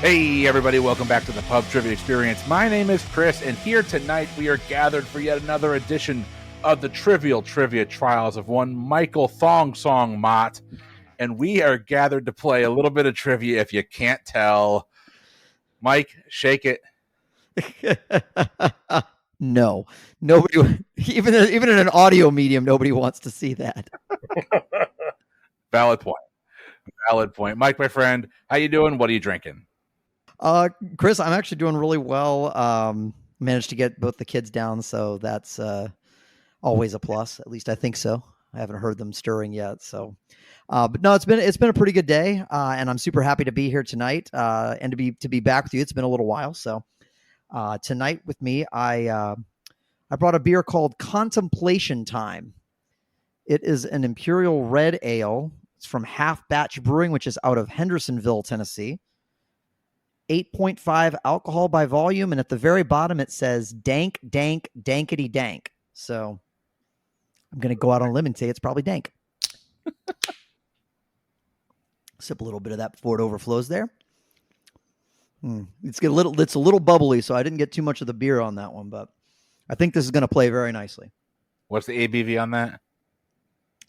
Hey, everybody, welcome back to the Pub Trivia Experience. My name is Chris, and here tonight we are gathered for yet another edition of the Trivial Trivia Trials of one Michael Thong Song Mott. And we are gathered to play a little bit of trivia if you can't tell. Mike, shake it. No, nobody, even in an audio medium, nobody wants to see that. Valid point. Mike, my friend, how you doing? What are you drinking? Chris, I'm actually doing really well. Managed to get both the kids down, so that's always a plus. At least I think so. I haven't heard them stirring yet, so. But no, it's been a pretty good day, and I'm super happy to be here tonight and to be back with you. It's been a little while, so tonight with me, I brought a beer called Contemplation Time. It is an Imperial Red Ale. It's from Half Batch Brewing, which is out of Hendersonville, Tennessee. 8.5 alcohol by volume, and at the very bottom it says dank, dank, dankety dank. So I'm going to go out on a limb and say it's probably dank. Sip a little bit of that before it overflows there. It's a little bubbly, so I didn't get too much of the beer on that one, but I think this is going to play very nicely. What's the ABV on that?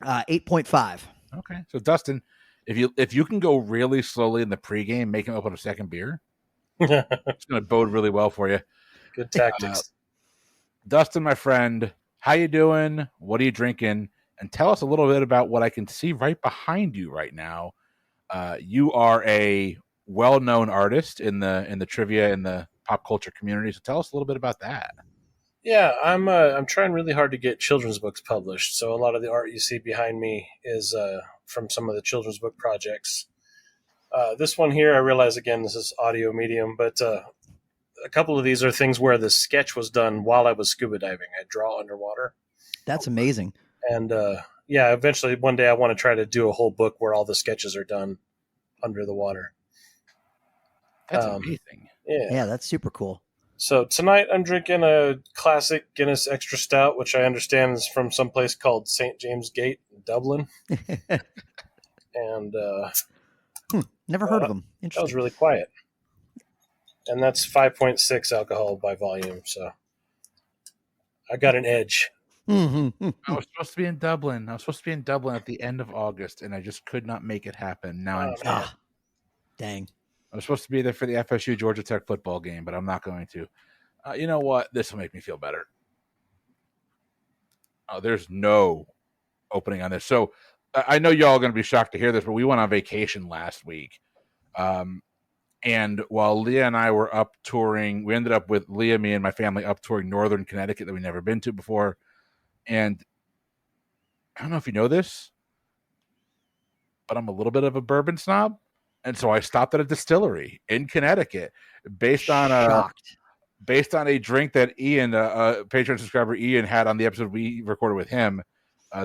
8.5. Okay, so Dustin, if you can go really slowly in the pregame, make him open a second beer. It's going to bode really well for you. Good tactics. Dustin, my friend, how you doing? What are you drinking? And tell us a little bit about what I can see right behind you right now. You are a well-known artist in the trivia and the pop culture community. So tell us a little bit about that. Yeah, I'm trying really hard to get children's books published. So a lot of the art you see behind me is from some of the children's book projects. This one here, I realize again this is audio medium, but a couple of these are things where the sketch was done while I was scuba diving. I draw underwater. That's amazing. And yeah, eventually one day I want to try to do a whole book where all the sketches are done under the water. That's amazing. Yeah, that's super cool. So tonight I'm drinking a classic Guinness Extra Stout, which I understand is from some place called St. James Gate in Dublin. And never heard of them. That was really quiet. And that's 5.6 alcohol by volume, so I got an edge. Mm-hmm. I was supposed to be in Dublin. At the end of August, and I just could not make it happen. Now I'm sad. Dang. I was supposed to be there for the FSU Georgia Tech football game, but I'm not going to. You know what? This will make me feel better. Oh, there's no opening on this. So I know y'all are going to be shocked to hear this, but we went on vacation last week. And while Leah and I were up touring, we ended up with Leah, me, and my family up touring northern Connecticut that we've never been to before. And I don't know if you know this, but I'm a little bit of a bourbon snob. And so I stopped at a distillery in Connecticut based on a drink that Ian, Patreon subscriber Ian, had on the episode we recorded with him.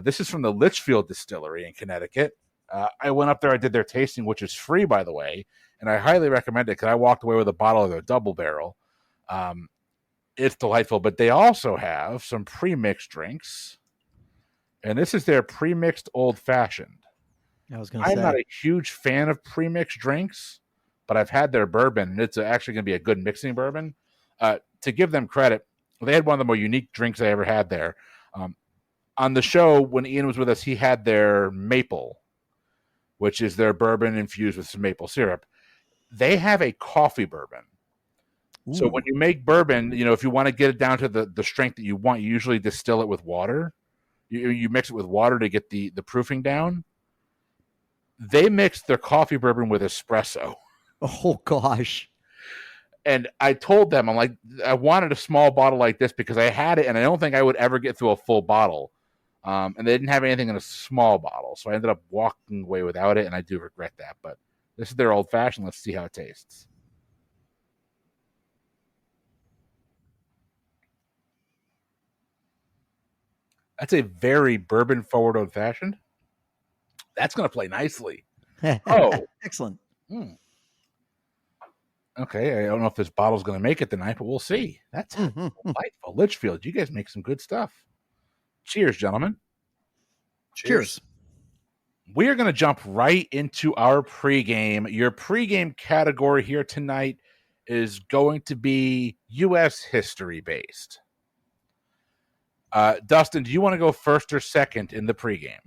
This is from the Litchfield Distillery in Connecticut. I went up there, I did their tasting, which is free, by the way, and I highly recommend it because I walked away with a bottle of their double barrel. It's delightful, but they also have some pre-mixed drinks, and this is their pre-mixed old-fashioned. I'm not a huge fan of pre-mixed drinks, but I've had their bourbon, and it's actually going to be a good mixing bourbon. To give them credit, they had one of the more unique drinks I ever had there. On the show, when Ian was with us, he had their maple, which is their bourbon infused with some maple syrup. They have a coffee bourbon. Ooh. So when you make bourbon, if you want to get it down to the strength that you want, you usually distill it with water. You mix it with water to get the proofing down. They mixed their coffee bourbon with espresso. Oh, gosh. And I told them, I'm like, I wanted a small bottle like this because I had it, and I don't think I would ever get through a full bottle. And they didn't have anything in a small bottle. So I ended up walking away without it, and I do regret that. But this is their old-fashioned. Let's see how it tastes. That's a very bourbon-forward old-fashioned. That's going to play nicely. Oh. Excellent. Okay, I don't know if this bottle's going to make it tonight, but we'll see. That's delightful. Litchfield, you guys make some good stuff. Cheers, gentlemen. Cheers. We are going to jump right into our pregame. Your pregame category here tonight is going to be U.S. history based. Dustin, do you want to go first or second in the pregame?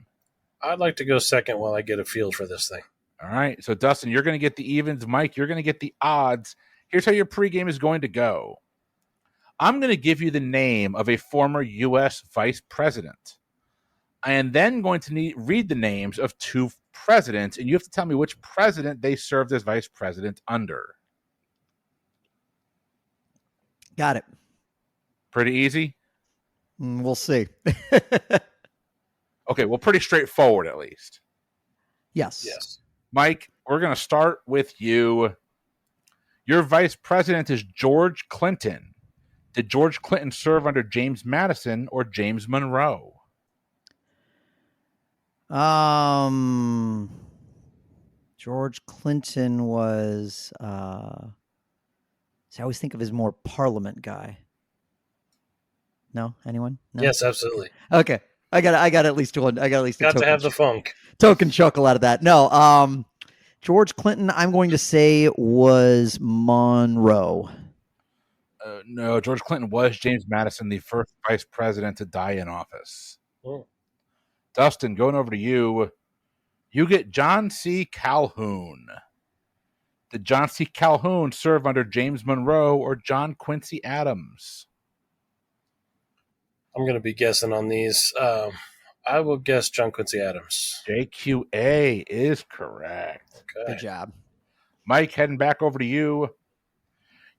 I'd like to go second while I get a feel for this thing. All right. So, Dustin, you're going to get the evens. Mike, you're going to get the odds. Here's how your pregame is going to go. I'm going to give you the name of a former U.S. vice president. I am then going to read the names of two presidents, and you have to tell me which president they served as vice president under. Got it. Pretty easy? We'll see. Okay, well, pretty straightforward at least. Yes. Mike, we're going to start with you. Your vice president is George Clinton. Did George Clinton serve under James Madison or James Monroe? George Clinton was I always think of his more parliament guy. No? Anyone? No? Yes, absolutely. Okay. I got at least one. I got at least a Got to have the funk. token chuckle out of that. No, George Clinton, I'm going to say was Monroe. No, George Clinton was James Madison, the first vice president to die in office. Oh. Dustin, going over to you. You get John C. Calhoun. Did John C. Calhoun serve under James Monroe or John Quincy Adams? I'm going to be guessing on these. I will guess John Quincy Adams. JQA is correct. Okay. Good job. Mike, heading back over to you.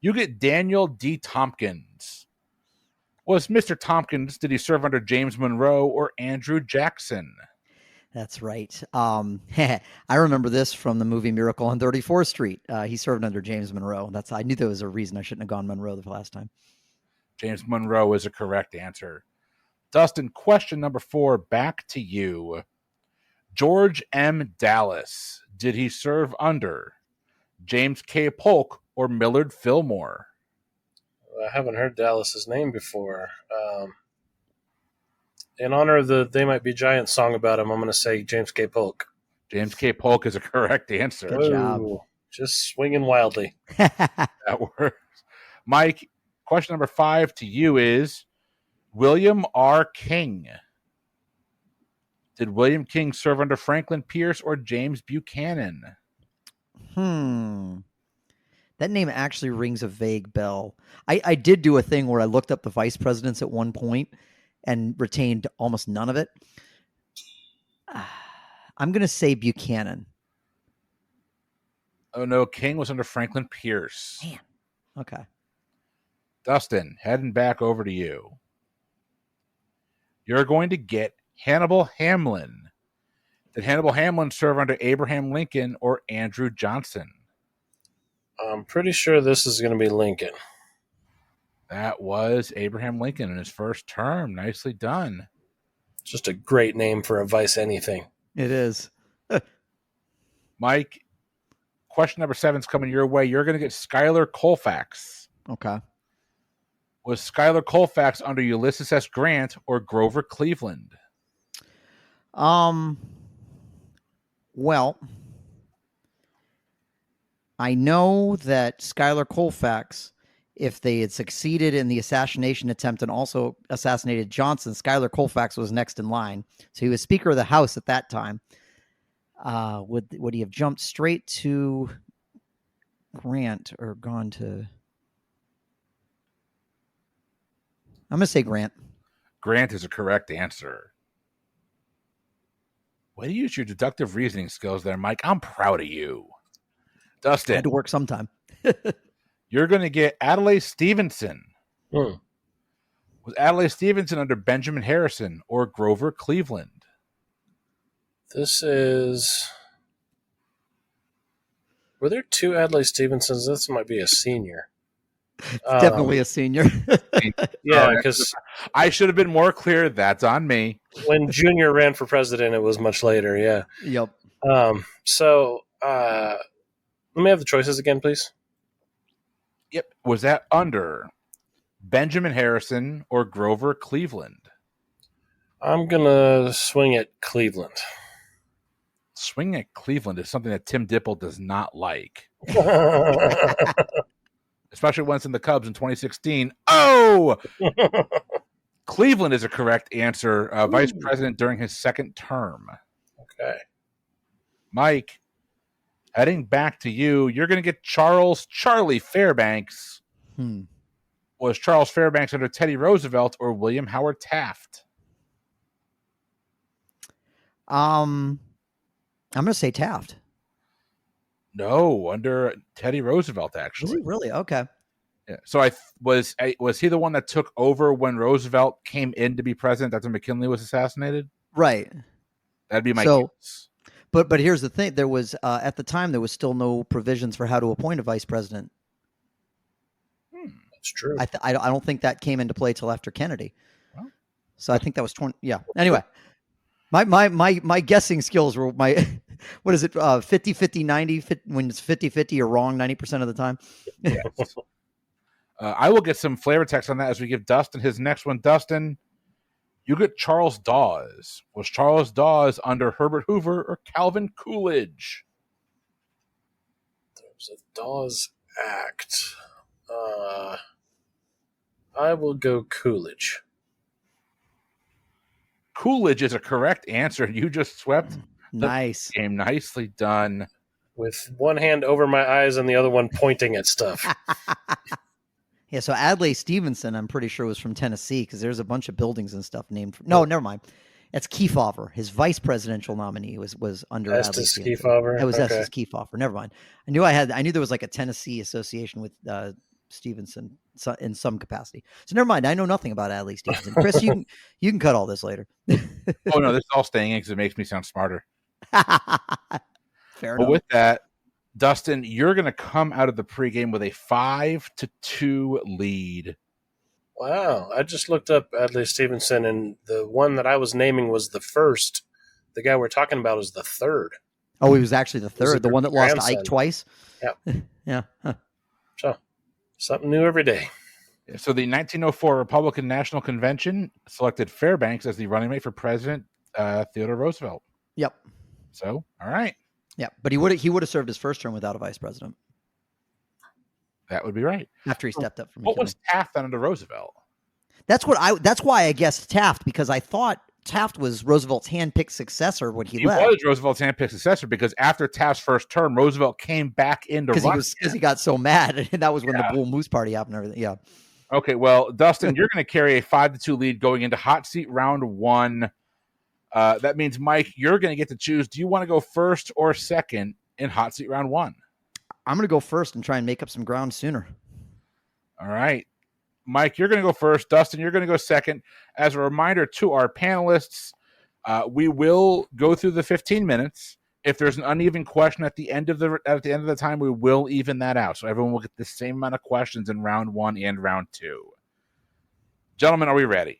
You get Daniel D. Tompkins. Was Mr. Tompkins, did he serve under James Monroe or Andrew Jackson? That's right. I remember this from the movie Miracle on 34th Street. He served under James Monroe. I knew there was a reason I shouldn't have gone Monroe the last time. James Monroe is a correct answer. Dustin, question number 4, back to you. George M. Dallas, did he serve under James K. Polk or Millard Fillmore? I haven't heard Dallas's name before. In honor of the They Might Be Giants song about him, I'm going to say James K. Polk. James K. Polk is a correct answer. Good job. Just swinging wildly. That works. Mike, question number 5 to you is William R. King. Did William King serve under Franklin Pierce or James Buchanan? That name actually rings a vague bell. I did do a thing where I looked up the vice presidents at one point and retained almost none of it. I'm going to say Buchanan. Oh, no. King was under Franklin Pierce. Man. Okay. Dustin, heading back over to you. You're going to get Hannibal Hamlin. Did Hannibal Hamlin serve under Abraham Lincoln or Andrew Johnson? I'm pretty sure this is going to be Lincoln. That was Abraham Lincoln in his first term. Nicely done. Just a great name for a vice anything. It is. Mike, question number 7 is coming your way. You're going to get Schuyler Colfax. Okay. Was Schuyler Colfax under Ulysses S. Grant or Grover Cleveland? Well, I know that Schuyler Colfax, if they had succeeded in the assassination attempt and also assassinated Johnson, Schuyler Colfax was next in line. So he was Speaker of the House at that time. Would he have jumped straight to Grant or gone to... I'm going to say Grant. Grant is a correct answer. Way to use your deductive reasoning skills there, Mike. I'm proud of you. Dustin. Had to work sometime. You're going to get Adlai Stevenson. Was Adlai Stevenson under Benjamin Harrison or Grover Cleveland? This is... Were there 2 Adlai Stevensons? This might be a senior. Definitely a senior. Yeah, because I should have been more clear. That's on me. when Junior ran for president, it was much later. Yeah. Yep. So let me have the choices again, please. Yep. Was that under Benjamin Harrison or Grover Cleveland? I'm gonna swing at Cleveland. Swinging at Cleveland is something that Tim Dipple does not like, especially when it's in the Cubs in 2016. Oh, Cleveland is a correct answer. Vice president during his second term. Okay. Mike, heading back to you, you're going to get Charlie Fairbanks. Was Charles Fairbanks under Teddy Roosevelt or William Howard Taft? I'm going to say Taft. No, under Teddy Roosevelt, actually. Was he really? Okay. Yeah. So was he the one that took over when Roosevelt came in to be president after McKinley was assassinated? Right. That'd be my guess. But here's the thing: there was at the time there was still no provisions for how to appoint a vice president. That's true. I don't think that came into play till after Kennedy. Well, so I think that was 20. Yeah. Anyway, my guessing skills were my. What is it? 50, 50, 90. When it's 50, 50, you're wrong 90% of the time. Yes. I will get some flavor text on that as we give Dustin his next one. Dustin, you get Charles Dawes. Was Charles Dawes under Herbert Hoover or Calvin Coolidge? There was a Dawes Act. I will go Coolidge. Coolidge is a correct answer. You just swept Nice. the game. Nicely done. With one hand over my eyes and the other one pointing at stuff. Yeah, so Adlai Stevenson, I'm pretty sure, was from Tennessee because there's a bunch of buildings and stuff named. No, never mind. It's Kefauver. His vice presidential nominee was under Adlai Stevenson. Kefauver. It was Estes Kefauver. Never mind. I knew there was like a Tennessee association with Stevenson in some capacity. So never mind. I know nothing about Adlai Stevenson. Chris, you can cut all this later. Oh no, this is all staying in because it makes me sound smarter. Fair enough. With that, Dustin, you're going to come out of the pregame with a 5-2 lead. Wow. I just looked up Adlai Stevenson, and the one that I was naming was the first. The guy we're talking about is the third. Oh, he was actually the third, the one that lost to Ike twice? Yeah. Yeah. Huh. So, something new every day. So the 1904 Republican National Convention selected Fairbanks as the running mate for President Theodore Roosevelt. Yep. So, all right. Yeah, but he would have served his first term without a vice president. That would be right. After he stepped up from What McKinley. was Taft under Roosevelt? That's why I guessed Taft, because I thought Taft was Roosevelt's handpicked successor when he left. He was Roosevelt's handpicked successor because after Taft's first term, Roosevelt came back into because he got so mad, and that was when the Bull Moose Party happened and everything. Yeah. Okay, well, Dustin, you're going to carry a 5-2 lead going into hot seat round 1. That means, Mike, you're going to get to choose. Do you want to go first or second in hot seat round 1? I'm going to go first and try and make up some ground sooner. All right. Mike, you're going to go first. Dustin, you're going to go second. As a reminder to our panelists, we will go through the 15 minutes. If there's an uneven question at the end of the time, we will even that out. So everyone will get the same amount of questions in round 1 and round 2. Gentlemen, are we ready?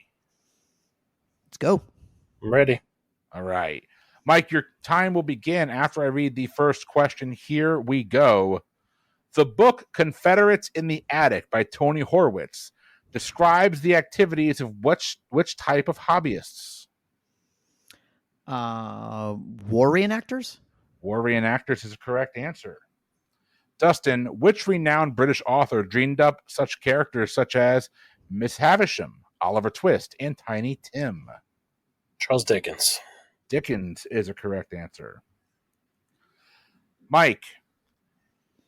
Let's go. I'm ready. All right. Mike, your time will begin after I read the first question. Here we go. The book Confederates in the Attic by Tony Horwitz describes the activities of which type of hobbyists? War reenactors? War reenactors is a correct answer. Dustin, which renowned British author dreamed up such characters such as Miss Havisham, Oliver Twist, and Tiny Tim? Charles Dickens. Dickens is a correct answer. Mike,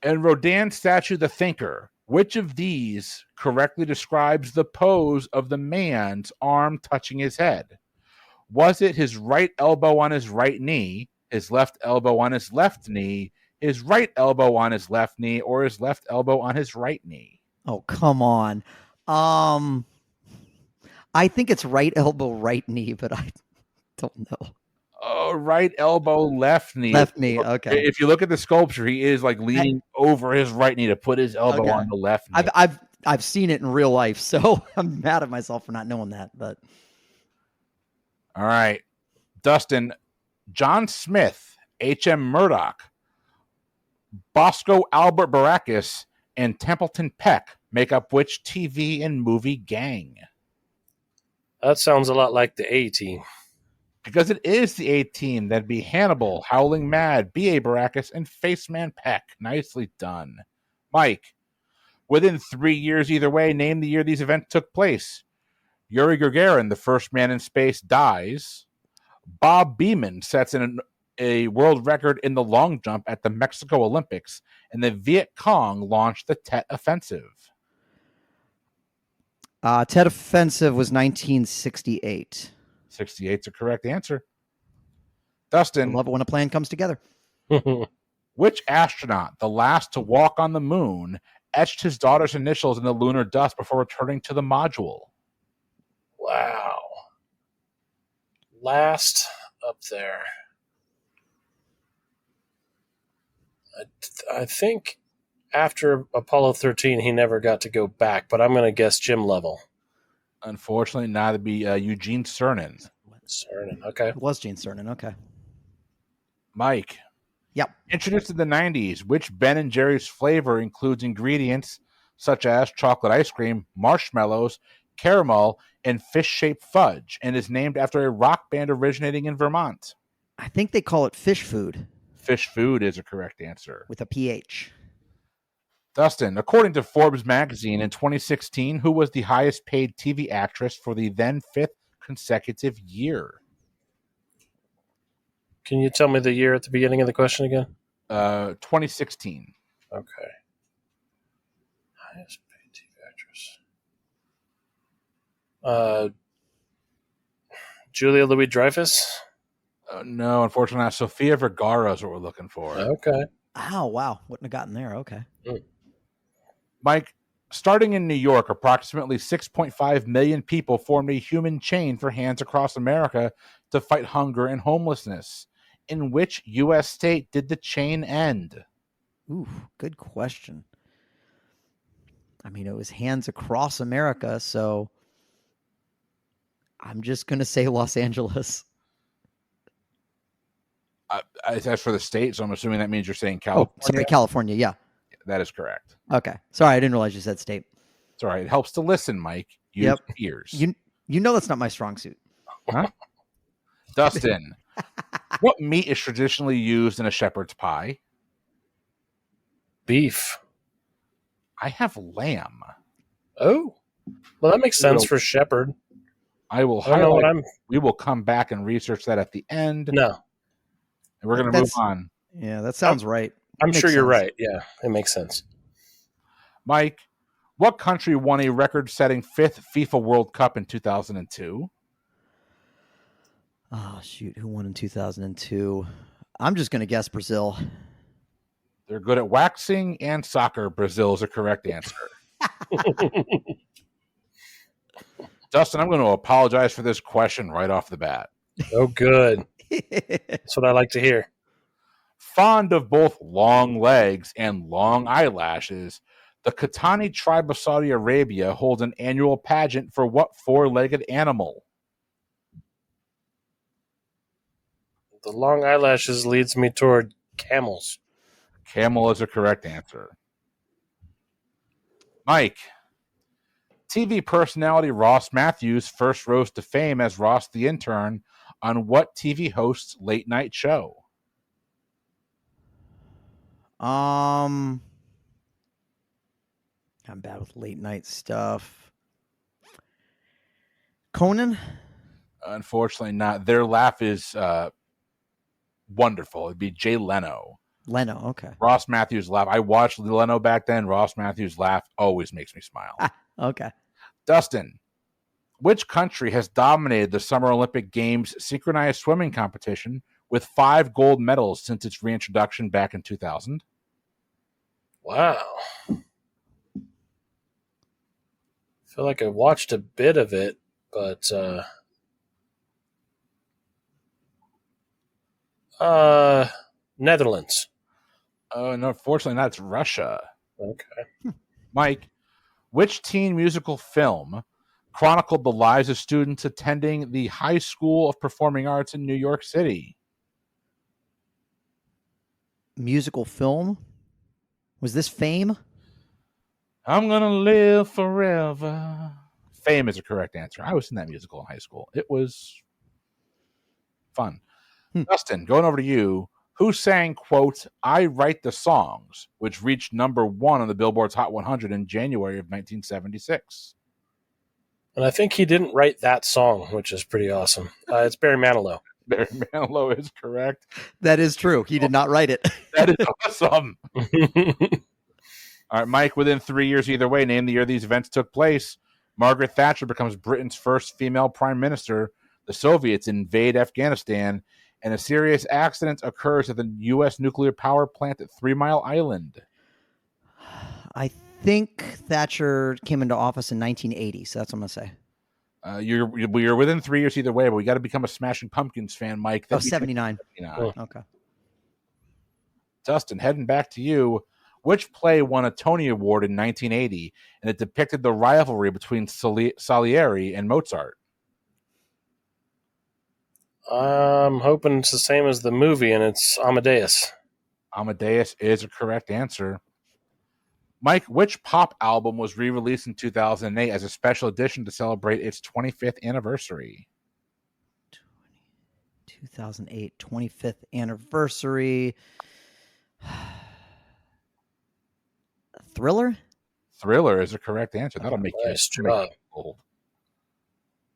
in Rodin's statue, The Thinker, which of these correctly describes the pose of the man's arm touching his head? Was it his right elbow on his right knee, his left elbow on his left knee, his right elbow on his left knee, or his left elbow on his right knee? Oh, come on. I think it's right elbow, right knee, but I don't know. Oh, right elbow, left knee. Left knee, okay. If you look at the sculpture, he is like leaning over his right knee to put his elbow on the left knee. I've seen it in real life, so I'm mad at myself for not knowing that. But all right, Dustin, John Smith, H.M. Murdoch, Bosco Albert Baracus, and Templeton Peck make up which TV and movie gang? That sounds a lot like the A-Team. Because it is the A team. That'd be Hannibal, Howling Mad, B.A. Baracus, and Faceman Peck. Nicely done. Mike, within 3 years either way, name the year these events took place. Yuri Gagarin, the first man in space, dies. Bob Beamon sets in a world record in the long jump at the Mexico Olympics, and the Viet Cong launched the Tet Offensive. Tet Offensive was 1968. 68 is the correct answer. I Dustin, love it when a plan comes together. which astronaut, the last to walk on the moon, etched his daughter's initials in the lunar dust before returning to the module? Wow. Last up there. I think after Apollo 13, he never got to go back, but I'm going to guess Jim Lovell. Unfortunately, not. It'd be Eugene Cernan. Cernan, okay. It was Gene Cernan. Okay. Mike. Yep. Introduced in the 90s, which Ben & Jerry's flavor includes ingredients such as chocolate ice cream, marshmallows, caramel, and fish-shaped fudge, and is named after a rock band originating in Vermont? I think they call it fish food. Fish food is a correct answer. With a PH. Dustin, according to Forbes magazine in 2016, who was the highest paid TV actress for the then 5th consecutive year? Can you tell me the year at the beginning of the question again? 2016. Okay. Highest paid TV actress. Julia Louis-Dreyfus? No, unfortunately not. Sofia Vergara is what we're looking for. Okay. Oh, wow. Wouldn't have gotten there. Okay. Mike, starting in New York, approximately 6.5 million people formed a human chain for Hands Across America to fight hunger and homelessness. In which U.S. state did the chain end? Ooh, good question. I mean, it was Hands Across America, so I'm just going to say Los Angeles. As for the state, so I'm assuming that means you're saying Oh, California. sorry, California. Yeah. That is correct. Okay. Sorry, I didn't realize you said state. It's all right. It helps to listen, Mike. Use Yep. ears. You know that's not my strong suit. Huh? Dustin, what meat is traditionally used in a shepherd's pie? Beef. I have lamb. Oh. Well, that makes sense for shepherd. I will I don't know what highlight. We will come back and research that at the end. No. And we're going to move on. Yeah, that sounds right. I'm sure you're sense. right. Yeah, it makes sense. Mike, what country won a record-setting 5th FIFA World Cup in 2002? Oh, shoot. Who won in 2002? I'm just going to guess Brazil. They're good at waxing and soccer. Brazil is a correct answer. Dustin, I'm going to apologize for this question right off the bat. Oh, good. That's what I like to hear. Fond of both long legs and long eyelashes, the Khatani tribe of Saudi Arabia holds an annual pageant for what four-legged animal? The long eyelashes leads me toward camels. Camel is a correct answer. Mike, TV personality Ross Matthews first rose to fame as Ross the Intern on what TV host's late night show? I'm bad with late night stuff. Conan? Unfortunately not. Their laugh is wonderful. It'd be Jay Leno. Leno, okay. Ross Matthews' laugh. I watched Leno back then. Ross Matthews' laugh always makes me smile. Okay. Dustin, which country has dominated the Summer Olympic Games synchronized swimming competition with 5 gold medals since its reintroduction back in 2000? Wow. I feel like I watched a bit of it, but Netherlands. No, unfortunately not. It's Russia. Okay. Mike, which teen musical film chronicled the lives of students attending the High School of Performing Arts in New York City? Musical film? Was this Fame? I'm gonna live forever. Fame is a correct answer. I was in that musical in high school. It was Fun. Dustin, going over to you. Who sang, quote, "I Write the Songs," which reached #1 on the Billboard's Hot 100 in January of 1976? And I think he didn't write that song, which is pretty awesome. It's Barry Manilow. Barry Manilow is correct. That is true. He did not write it. That is awesome. All right, Mike, within 3 years either way, name the year these events took place. Margaret Thatcher becomes Britain's first female prime minister. The Soviets invade Afghanistan, and a serious accident occurs at the U.S. nuclear power plant at 3 Mile Island. I think Thatcher came into office in 1980, so that's what I'm going to say. You're within 3 years either way, but we got to become a Smashing Pumpkins fan, Mike. 79. Okay. Dustin, heading back to you. Which play won a Tony Award in 1980, and it depicted the rivalry between Salieri and Mozart? I'm hoping it's the same as the movie, and it's Amadeus. Amadeus is a correct answer. Mike, which pop album was re-released in 2008 as a special edition to celebrate its 25th anniversary? 2008, 25th anniversary. Thriller? Thriller is a correct answer. That'll make you old.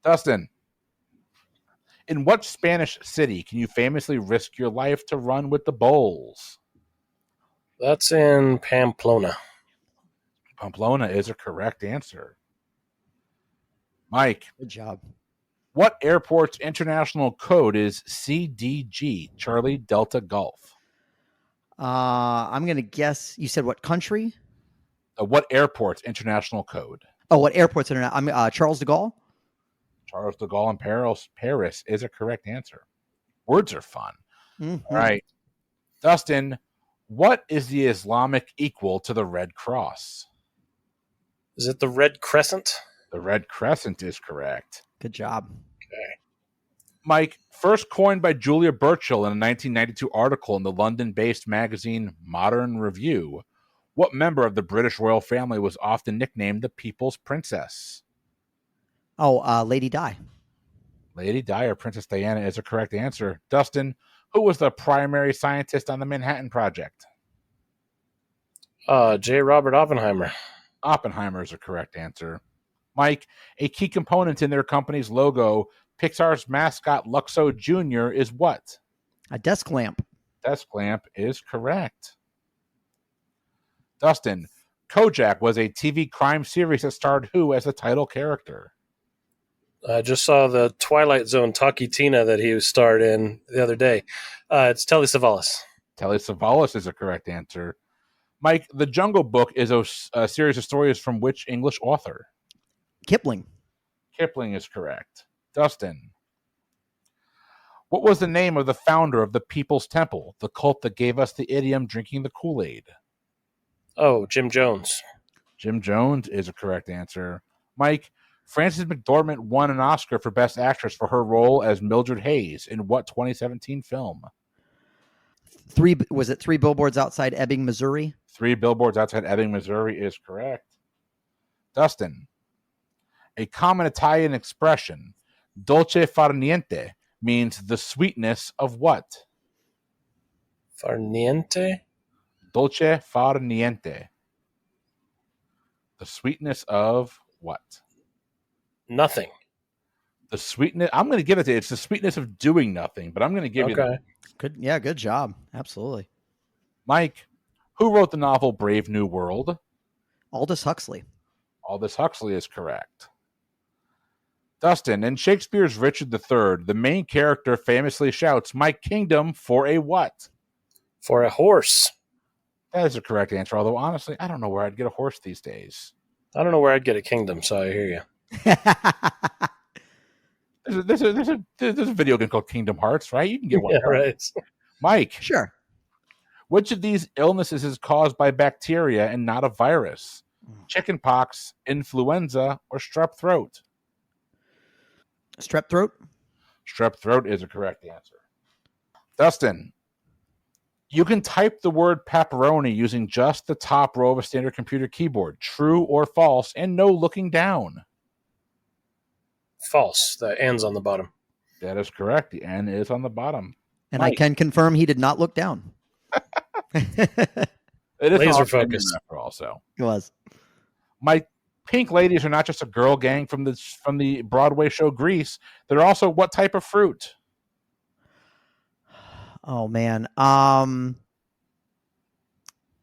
Dustin, in what Spanish city can you famously risk your life to run with the Bulls? That's in Pamplona. Pamplona is a correct answer. Mike. Good job. What airport's international code is CDG, Charlie Delta Golf? I'm going to guess, you said what country? What airport's international code? Oh, what airport's international? Charles de Gaulle? Charles de Gaulle in Paris is a correct answer. Words are fun. Mm-hmm. All right. Dustin, what is the Islamic equal to the Red Cross? Is it the Red Crescent? The Red Crescent is correct. Good job. Okay. Mike, first coined by Julia Burchill in a 1992 article in the London-based magazine Modern Review, what member of the British royal family was often nicknamed the People's Princess? Oh, Lady Di. Lady Di or Princess Diana is a correct answer. Dustin, who was the primary scientist on the Manhattan Project? J. Robert Oppenheimer. Oppenheimer is a correct answer. Mike, a key component in their company's logo, Pixar's mascot Luxo Jr. is what? A desk lamp. Desk lamp is correct. Dustin, Kojak was a TV crime series that starred who as the title character? I just saw the Twilight Zone Talkie Tina that he was starred in the other day. It's Telly Savalas. Telly Savalas is a correct answer. Mike, The Jungle Book is a series of stories from which English author? Kipling. Kipling is correct. Dustin, what was the name of the founder of the People's Temple, the cult that gave us the idiom drinking the Kool-Aid? Oh, Jim Jones. Jim Jones is a correct answer. Mike, Frances McDormand won an Oscar for Best Actress for her role as Mildred Hayes in what 2017 film? Was it 3 Billboards Outside Ebbing, Missouri? 3 Billboards Outside Ebbing, Missouri is correct. Dustin, a common Italian expression, dolce far niente, means the sweetness of what? Far niente? Dolce far niente. The sweetness of what? Nothing. The sweetness. I'm going to give it to you. It's the sweetness of doing nothing, but I'm going to give you that. Good. Yeah, good job. Absolutely. Mike, who wrote the novel Brave New World? Aldous Huxley. Aldous Huxley is correct. Dustin, in Shakespeare's Richard III, the main character famously shouts, "My kingdom for a what?" For a horse. That is a correct answer, although honestly, I don't know where I'd get a horse these days. I don't know where I'd get a kingdom, so I hear you. There's a video game called Kingdom Hearts, right? You can get one. Yeah, right. Mike. Sure. Which of these illnesses is caused by bacteria and not a virus? Chickenpox, influenza, or strep throat? Strep throat? Strep throat is a correct answer. Dustin, you can type the word pepperoni using just the top row of a standard computer keyboard. True or false, and no looking down. False. The N's on the bottom. That is correct. The N is on the bottom. And Mike. I can confirm he did not look down. It is Laser an focus after all. So It was. my pink ladies are not just a girl gang from the Broadway show Grease. They're also what type of fruit? Oh man.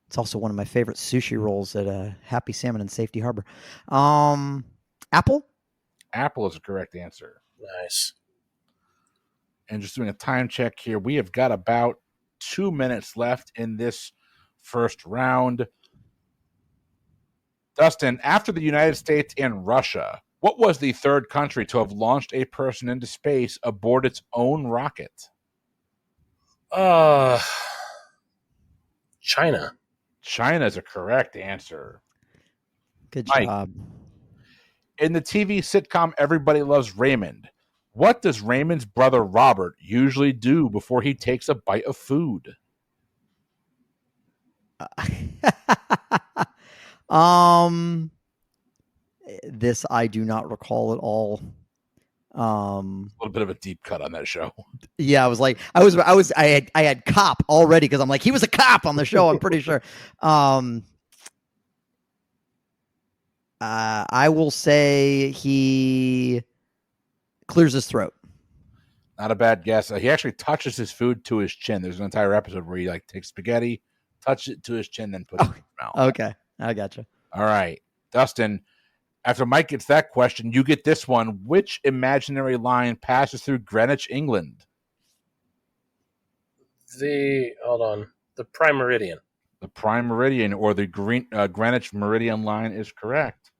It's also one of my favorite sushi rolls at Happy Salmon in Safety Harbor. Apple? Apple is the correct answer. nice. And just doing a time check here, we have got about 2 minutes left in this first round. Dustin, after the United States and Russia, what was the third country to have launched a person into space aboard its own rocket? China. China is a correct answer. Good Mike. job. In the TV sitcom Everybody Loves Raymond, what does Raymond's brother Robert usually do before he takes a bite of food? This I do not recall at all. A little bit of a deep cut on that show. Yeah, I was like, I had cop already because I'm like, he was a cop on the show. I'm pretty sure. I will say he clears his throat. Not a bad guess. He actually touches his food to his chin. There's an entire episode where he takes spaghetti, touches it to his chin, then puts it in his mouth. Okay, I gotcha. All right, Dustin. After Mike gets that question, you get this one. Which imaginary line passes through Greenwich, England? The Prime Meridian. The Prime Meridian, or the Greenwich Meridian line, is correct.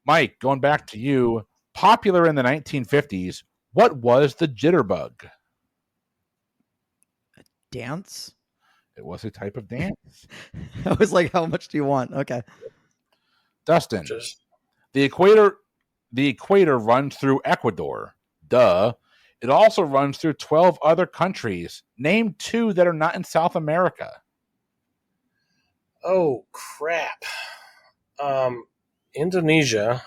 Mike, going back to you, popular in the 1950s, what was the jitterbug? Dance? It was a type of dance. I was like, how much do you want? Okay. Dustin, the equator runs through Ecuador. Duh. It also runs through 12 other countries. Name 2 that are not in South America. Oh, crap. Indonesia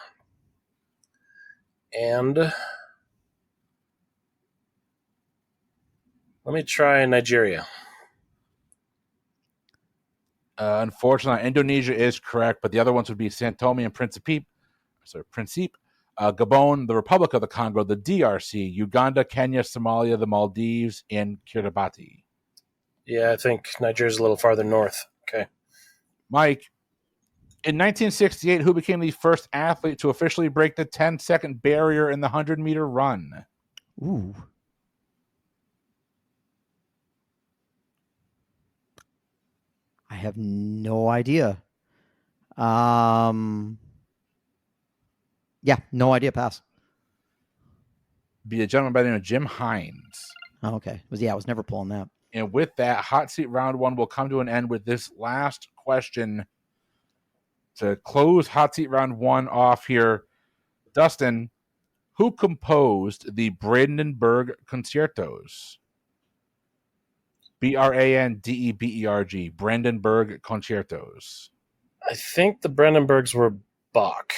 and let me try Nigeria. Unfortunately, Indonesia is correct, but the other ones would be São Tomé and Príncipe, Gabon, the Republic of the Congo, the DRC, Uganda, Kenya, Somalia, the Maldives, and Kiribati. Yeah, I think Nigeria's a little farther north. Okay. Mike, in 1968, who became the first athlete to officially break the 10-second barrier in the 100-meter run? Ooh. I have no idea. Yeah, no idea. Pass. Be a gentleman by the name of Jim Hines. Oh, okay. I was never pulling that. And with that, hot seat round 1 will come to an end with this last question to close hot seat round 1 off here. Dustin, who composed the Brandenburg Concertos? Brandeberg, Brandenburg Concertos. I think the Brandenburgs were Bach.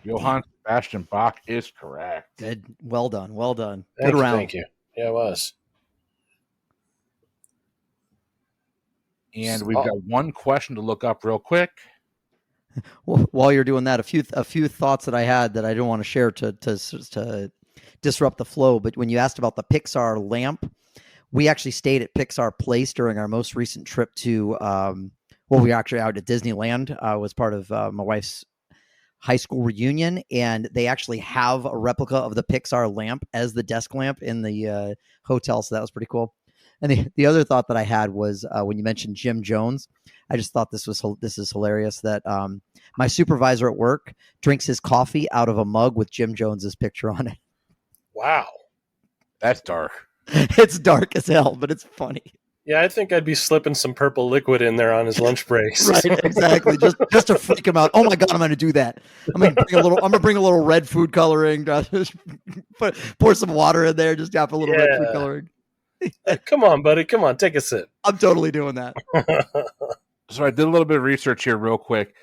Johann Sebastian Bach is correct. Good. Well done. Well done. Thank Good you, round. Thank you. Yeah, it was. And we've got one question to look up real quick. While you're doing that, a few thoughts that I had that I didn't want to share to disrupt the flow. But when you asked about the Pixar lamp, we actually stayed at Pixar Place during our most recent trip to. We were actually out at Disneyland. Was part of my wife's high school reunion, and they actually have a replica of the Pixar lamp as the desk lamp in the hotel. So that was pretty cool. And the other thought that I had was when you mentioned Jim Jones, I just thought this is hilarious that my supervisor at work drinks his coffee out of a mug with Jim Jones's picture on it. Wow. That's dark. It's dark as hell, but it's funny. Yeah, I think I'd be slipping some purple liquid in there on his lunch breaks. Right, exactly. Just to freak him out. Oh my God, I'm going to do that. I'm going to bring a little red food coloring. Pour some water in there. Just have a little red food coloring. Come on, buddy. Come on, take a sip. I'm totally doing that. So I did a little bit of research here real quick.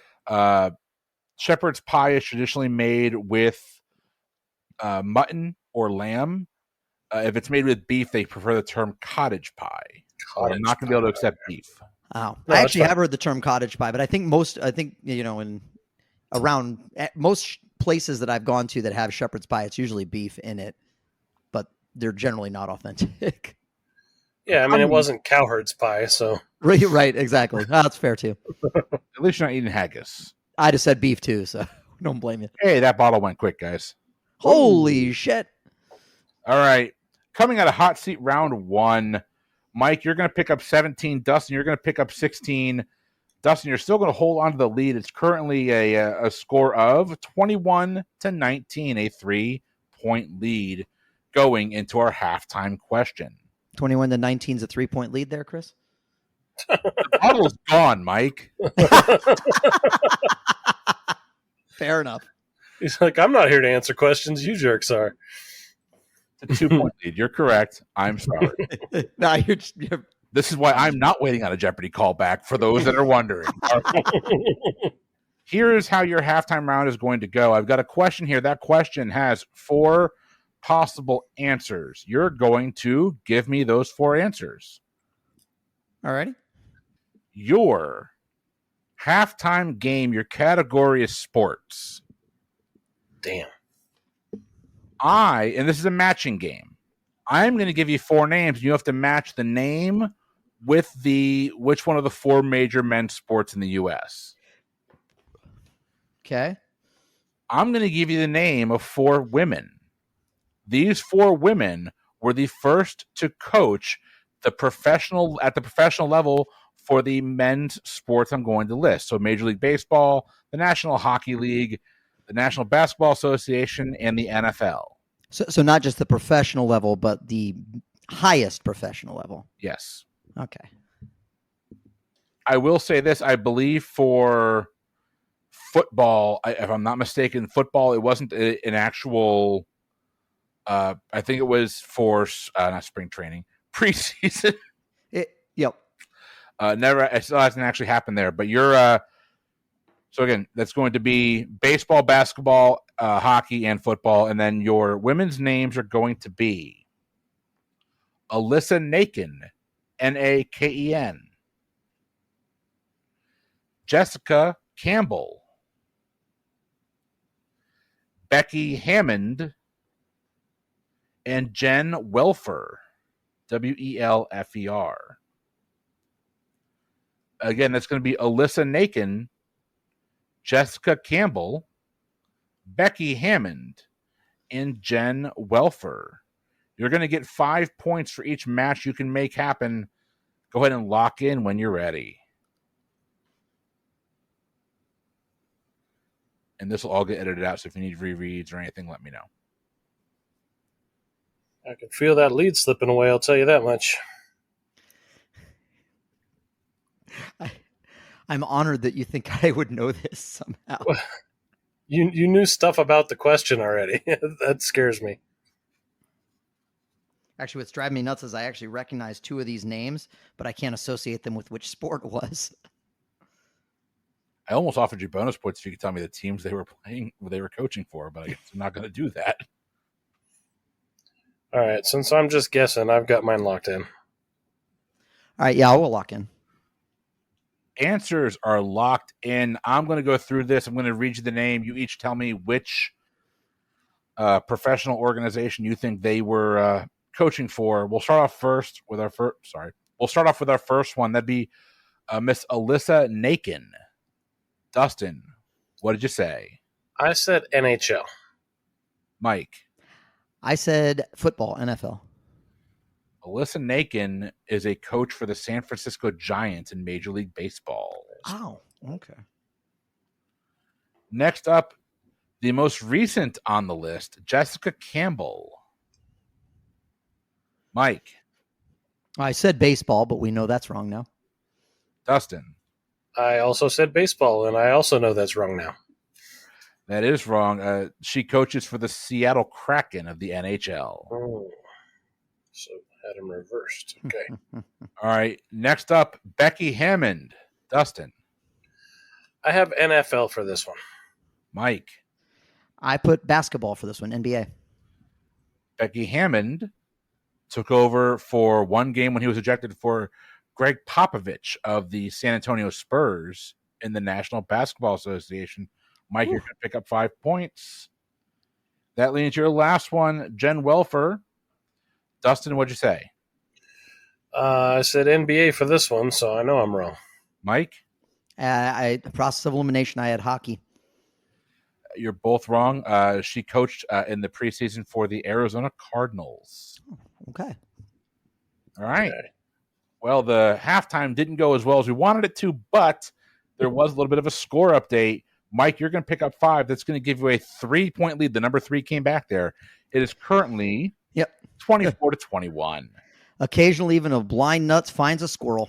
Shepherd's pie is traditionally made with mutton or lamb. If it's made with beef, they prefer the term cottage pie. I'm not going to be able to accept beef. Oh, No, I that's actually fine. have heard the term cottage pie, but I think in around most places that I've gone to that have shepherd's pie, it's usually beef in it, but they're generally not authentic. Yeah, I mean, it wasn't cowherd's pie, so. Right, exactly. That's fair too. At least you're not eating haggis. I just said beef too, so don't blame you. Hey, that bottle went quick, guys. Holy shit. All right. Coming out of hot seat round 1, Mike, you're going to pick up 17. Dustin, you're going to pick up 16. Dustin, you're still going to hold on to the lead. It's currently a score of 21-19, a 3-point lead going into our halftime question. 21-19 is a 3-point lead there, Chris. The bottle's gone, Mike. Fair enough. He's like, I'm not here to answer questions. You jerks are. It's a 2-point lead. You're correct. I'm sorry. No, you're This is why I'm not waiting on a Jeopardy callback, for those that are wondering. Here's how your halftime round is going to go. I've got a question here. That question has 4 possible answers. You're going to give me those 4 answers. all righty. Your halftime game, your category is sports. Damn. And this is a matching game. I'm going to give you 4 names. You have to match the name with which one of the 4 major men's sports in the U.S. Okay. I'm going to give you the name of 4 women. These 4 women were the first to coach at the professional level for the men's sports I'm going to list. So Major League Baseball, the National Hockey League, the National Basketball Association, and the NFL. So not just the professional level, but the highest professional level. Yes. Okay. I will say this. I believe for football, if I'm not mistaken, football, it wasn't an actual, I think it was for, not spring training, preseason. Yep. It still hasn't actually happened there, but you're, so again, that's going to be baseball, basketball, hockey, and football. And then your women's names are going to be Alyssa Naken, Naken, Jessica Campbell, Becky Hammond, and Jen Welfer, Welfer. Again, that's going to be Alyssa Naken, Jessica Campbell, Becky Hammond, and Jen Welfer. You're going to get 5 points for each match you can make happen. Go ahead and lock in when you're ready. And this will all get edited out, so if you need rereads or anything, let me know. I can feel that lead slipping away, I'll tell you that much. I'm honored that you think I would know this somehow. You knew stuff about the question already. That scares me. Actually, what's driving me nuts is I actually recognize 2 of these names, but I can't associate them with which sport it was. I almost offered you bonus points if you could tell me the teams they were playing, they were coaching for, but I guess I'm not going to do that. All right, since I'm just guessing, I've got mine locked in. All right, yeah, I will lock in. Answers are locked in. I'm going to go through this. I'm going to read you the name. You each tell me which professional organization you think they were coaching for. We'll start off with our first one. That'd be Miss Alyssa Naken. Dustin, what did you say? I said NHL. Mike. I said football, NFL. Alyssa Naken is a coach for the San Francisco Giants in Major League Baseball. Oh, okay. Next up, the most recent on the list, Jessica Campbell. Mike. I said baseball, but we know that's wrong now. Dustin. I also said baseball, and I also know that's wrong now. That is wrong. She coaches for the Seattle Kraken of the NHL. Oh. So had him reversed. Okay. All right. Next up, Becky Hammond. Dustin. I have NFL for this one. Mike. I put basketball for this one, NBA. Becky Hammond took over for one game when he was ejected for Greg Popovich of the San Antonio Spurs in the National Basketball Association. Mike, you're going to pick up 5 points. That leads your last one, Jen Welfer. Dustin, what'd you say? I said NBA for this one, so I know I'm wrong. Mike? Process of elimination, I had hockey. You're both wrong. She coached in the preseason for the Arizona Cardinals. Okay. All right. Okay. Well, the halftime didn't go as well as we wanted it to, but there was a little bit of a score update. Mike, you're going to pick up 5. That's going to give you a 3-point lead. The number 3 came back there. It is currently 24-21. Occasionally, even a blind nuts finds a squirrel.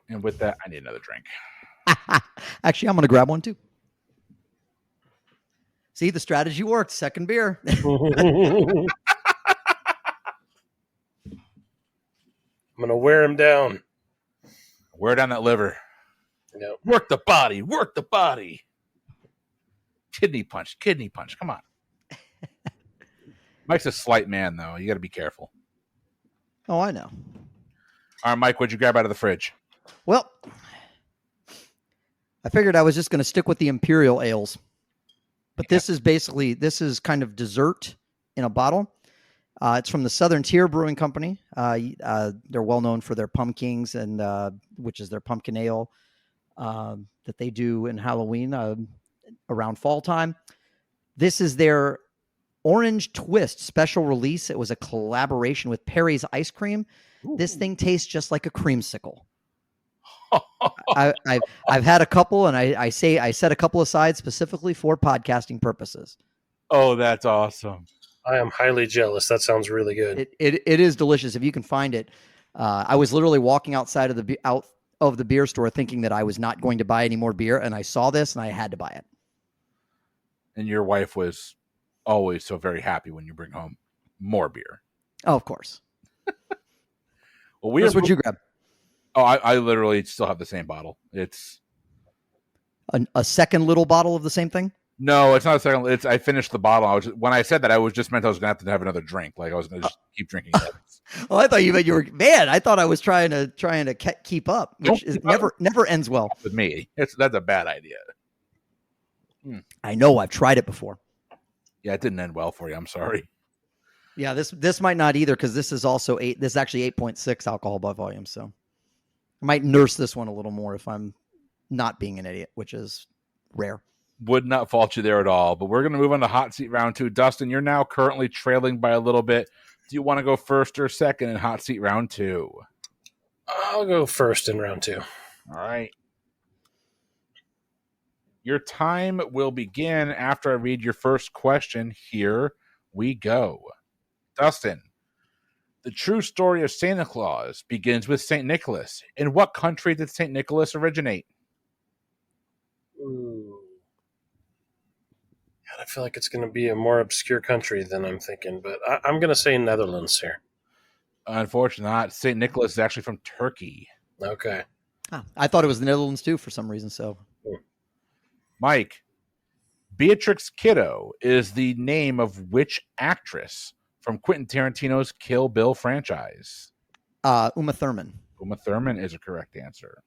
And with that, I need another drink. Actually, I'm going to grab one too. See, the strategy worked. Second beer. I'm gonna wear him down. Wear down that liver. Yep. Work the body. Work the body. Kidney punch. Kidney punch. Come on. Mike's a slight man, though. You got to be careful. Oh, I know. All right, Mike, what'd you grab out of the fridge? Well, I figured I was just going to stick with the Imperial ales. But this is kind of dessert in a bottle. It's from the Southern Tier Brewing Company. They're well known for their pumpkins, and which is their pumpkin ale that they do in Halloween around fall time. This is their Orange Twist special release. It was a collaboration with Perry's Ice Cream. Ooh. This thing tastes just like a creamsicle. I've had a couple, and I set a couple aside specifically for podcasting purposes. Oh, that's awesome. I am highly jealous. That sounds really good. It is delicious if you can find it. I was literally walking outside of the beer store thinking that I was not going to buy any more beer, and I saw this and I had to buy it. And your wife was always so very happy when you bring home more beer. Oh, of course. Well, that's what you grab. Oh, I literally still have the same bottle. It's a second little bottle of the same thing. No, it's not a second. I finished the bottle. When I said that, I was just meant I was going to have another drink. Like I was going to just keep drinking. Oh, I thought you meant you were man. I thought I was trying to keep up, which is never ends well with me. That's a bad idea. I know. I've tried it before. Yeah, it didn't end well for you. I'm sorry. Yeah, this might not either because this is also This is actually 8.6 alcohol by volume. So I might nurse this one a little more if I'm not being an idiot, which is rare. Would not fault you there at all. But we're going to move on to hot seat round 2. Dustin, you're now currently trailing by a little bit. Do you want to go first or second in hot seat round 2? I'll go first in round 2. All right. Your time will begin after I read your first question. Here we go. Dustin, the true story of Santa Claus begins with St. Nicholas. In what country did St. Nicholas originate? Ooh. I feel like it's going to be a more obscure country than I'm thinking, but I'm going to say Netherlands here. Unfortunately not. St. Nicholas is actually from Turkey. Okay. I thought it was the Netherlands too for some reason. So, Mike, Beatrix Kiddo is the name of which actress from Quentin Tarantino's Kill Bill franchise? Uma Thurman. Uma Thurman is a correct answer.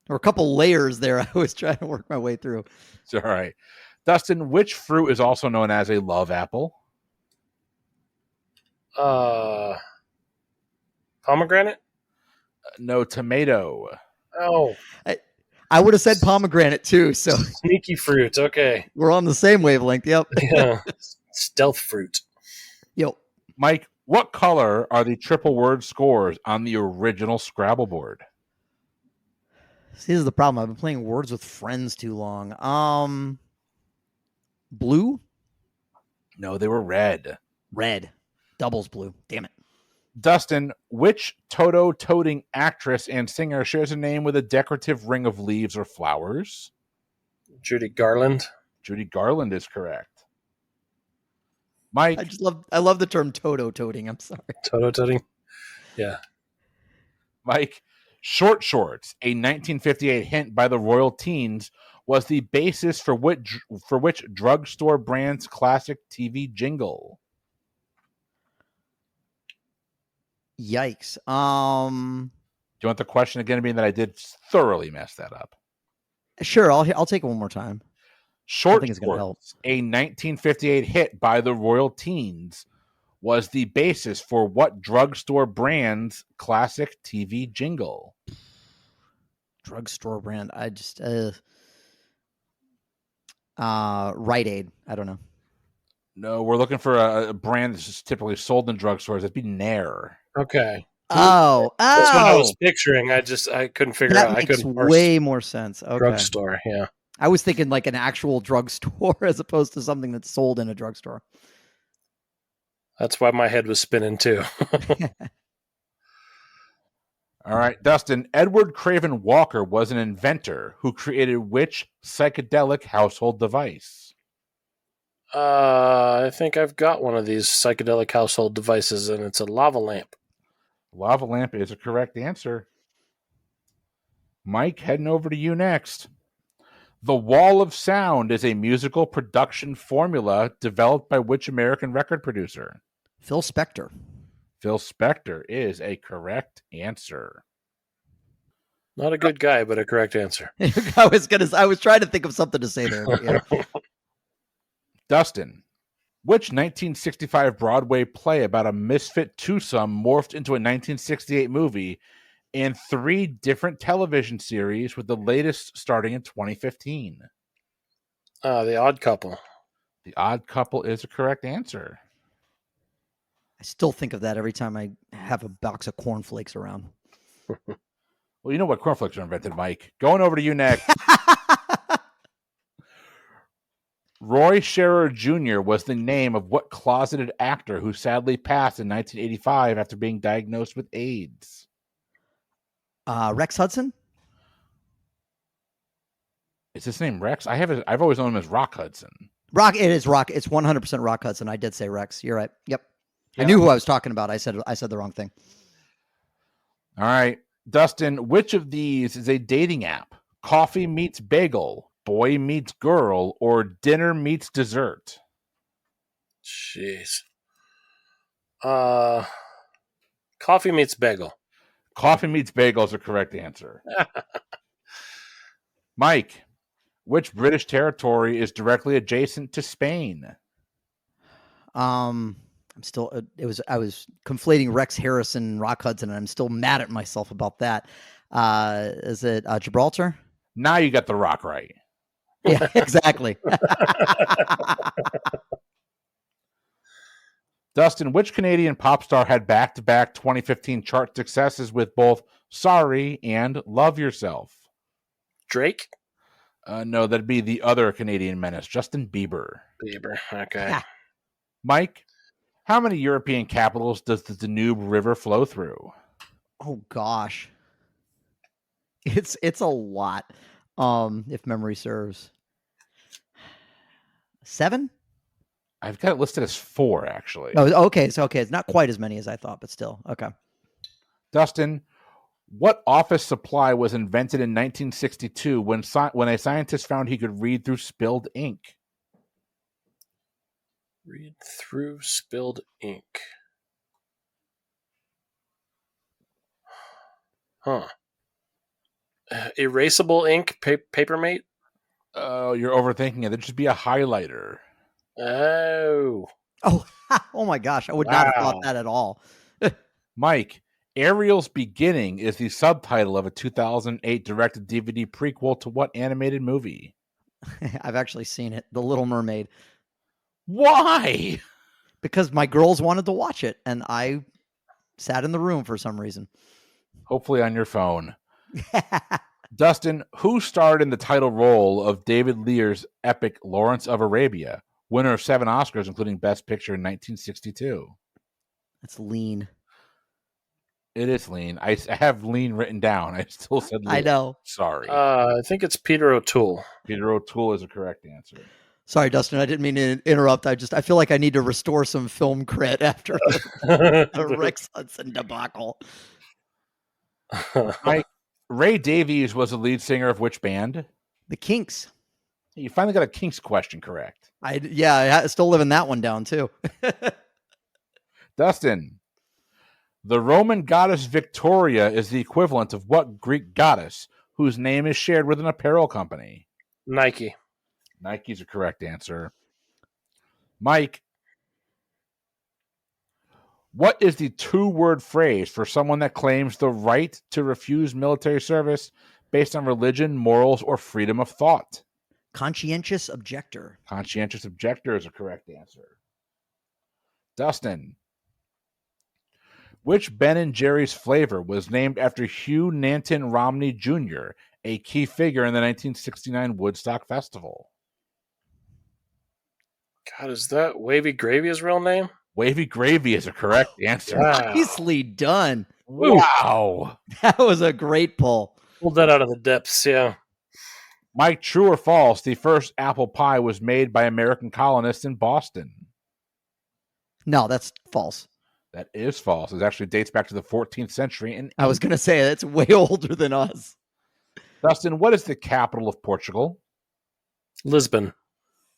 There were a couple layers there I was trying to work my way through. It's all right. Dustin, which fruit is also known as a love apple? Pomegranate? No, tomato. Oh. I would have said pomegranate too. So sneaky fruit. Okay. We're on the same wavelength. Yep. Yeah. Stealth fruit. Yep. Mike, what color are the triple word scores on the original Scrabble board? See, this is the problem. I've been playing Words with Friends too long. Blue? No, they were red. Red. Doubles blue. Damn it. Dustin, which Toto-toting actress and singer shares a name with a decorative ring of leaves or flowers? Judy Garland. Judy Garland is correct. Mike. I love the term Toto-toting. I'm sorry. Toto-toting? Yeah. Mike, Short Shorts, a 1958 hint by the Royal Teens, was the basis for which drugstore brand's classic TV jingle? Yikes. Do you want the question again, being that I did thoroughly mess that up? Sure. I'll take it one more time. Short think it's gonna help. Shorts, a 1958 hit by the Royal Teens, was the basis for what drugstore brand's classic TV jingle? Drugstore brand. I just Rite Aid. I don't know. No, we're looking for a brand that's just typically sold in drugstores. That'd be Nair. Okay. Oh, That's what I was picturing. I couldn't figure that out. I makes couldn't way more sense. Okay. drugstore. Yeah. I was thinking like an actual drugstore as opposed to something that's sold in a drugstore. That's why my head was spinning too. All right, Dustin. Edward Craven Walker was an inventor who created which psychedelic household device? I think I've got one of these psychedelic household devices, and it's a lava lamp. Lava lamp is a correct answer. Mike, heading over to you next. The Wall of Sound is a musical production formula developed by which American record producer? Phil Spector. Phil Spector is a correct answer. Not a good guy, but a correct answer. I was trying to think of something to say there. But yeah. Dustin, which 1965 Broadway play about a misfit twosome morphed into a 1968 movie and 3 different television series, with the latest starting in 2015? The Odd Couple. The Odd Couple is a correct answer. I still think of that every time I have a box of cornflakes around. Well, you know what cornflakes are invented, Mike. Going over to you next. Roy Scherer Jr. was the name of what closeted actor who sadly passed in 1985 after being diagnosed with AIDS? Rex Hudson? Is his name Rex? I've always known him as Rock Hudson. Rock. It is Rock. It's 100% Rock Hudson. I did say Rex. You're right. Yep. Yeah. I knew who I was talking about. I said the wrong thing. All right. Dustin, which of these is a dating app? Coffee meets bagel, boy meets girl, or dinner meets dessert? Jeez. Coffee meets bagel. Coffee meets bagel is the correct answer. Mike, which British territory is directly adjacent to Spain? I was conflating Rex Harrison and Rock Hudson, and I'm still mad at myself about that. Is it Gibraltar? Now you got the rock right. Yeah, exactly. Dustin, which Canadian pop star had back-to-back 2015 chart successes with both Sorry and Love Yourself? Drake? No, that'd be the other Canadian menace, Justin Bieber. Bieber, okay. Mike, how many European capitals does the Danube River flow through? Oh gosh, it's a lot. If memory serves, 7. I've got it listed as 4, actually. Oh, okay. So it's not quite as many as I thought, but still okay. Dustin, what office supply was invented in 1962 when a scientist found he could read through spilled ink? Read through spilled ink. Huh. Erasable ink, Papermate? Oh, you're overthinking it. There'd just be a highlighter. Oh. Oh my gosh. I would not have thought that at all. Mike, Ariel's Beginning is the subtitle of a 2008 directed DVD prequel to what animated movie? I've actually seen it, The Little Mermaid. Why? Because my girls wanted to watch it, and I sat in the room for some reason. Hopefully on your phone. Dustin, who starred in the title role of David Lear's epic Lawrence of Arabia, winner of 7 Oscars, including Best Picture in 1962? That's Lean. It is Lean. I have Lean written down. I still said Lean. I know. Sorry. I think it's Peter O'Toole. Peter O'Toole is a correct answer. Sorry, Dustin. I didn't mean to interrupt. I feel like I need to restore some film cred after the Rex Hudson debacle. Ray Davies was the lead singer of which band? The Kinks. You finally got a Kinks question correct. I still living that one down too. Dustin, The Roman goddess Victoria is the equivalent of what Greek goddess whose name is shared with an apparel company? Nike. Nike's a correct answer. Mike, what is the two-word phrase for someone that claims the right to refuse military service based on religion, morals, or freedom of thought? Conscientious objector. Conscientious objector is a correct answer. Dustin, which Ben & Jerry's flavor was named after Hugh Nanton Romney Jr., a key figure in the 1969 Woodstock Festival? God, is that Wavy Gravy his real name? Wavy Gravy is a correct answer. Wow. Nicely done. Wow. That was a great pull. Pulled that out of the depths, yeah. Mike, true or false, the first apple pie was made by American colonists in Boston? No, that's false. That is false. It actually dates back to the 14th century. And I was going to say it's way older than us. Dustin, what is the capital of Portugal? Lisbon.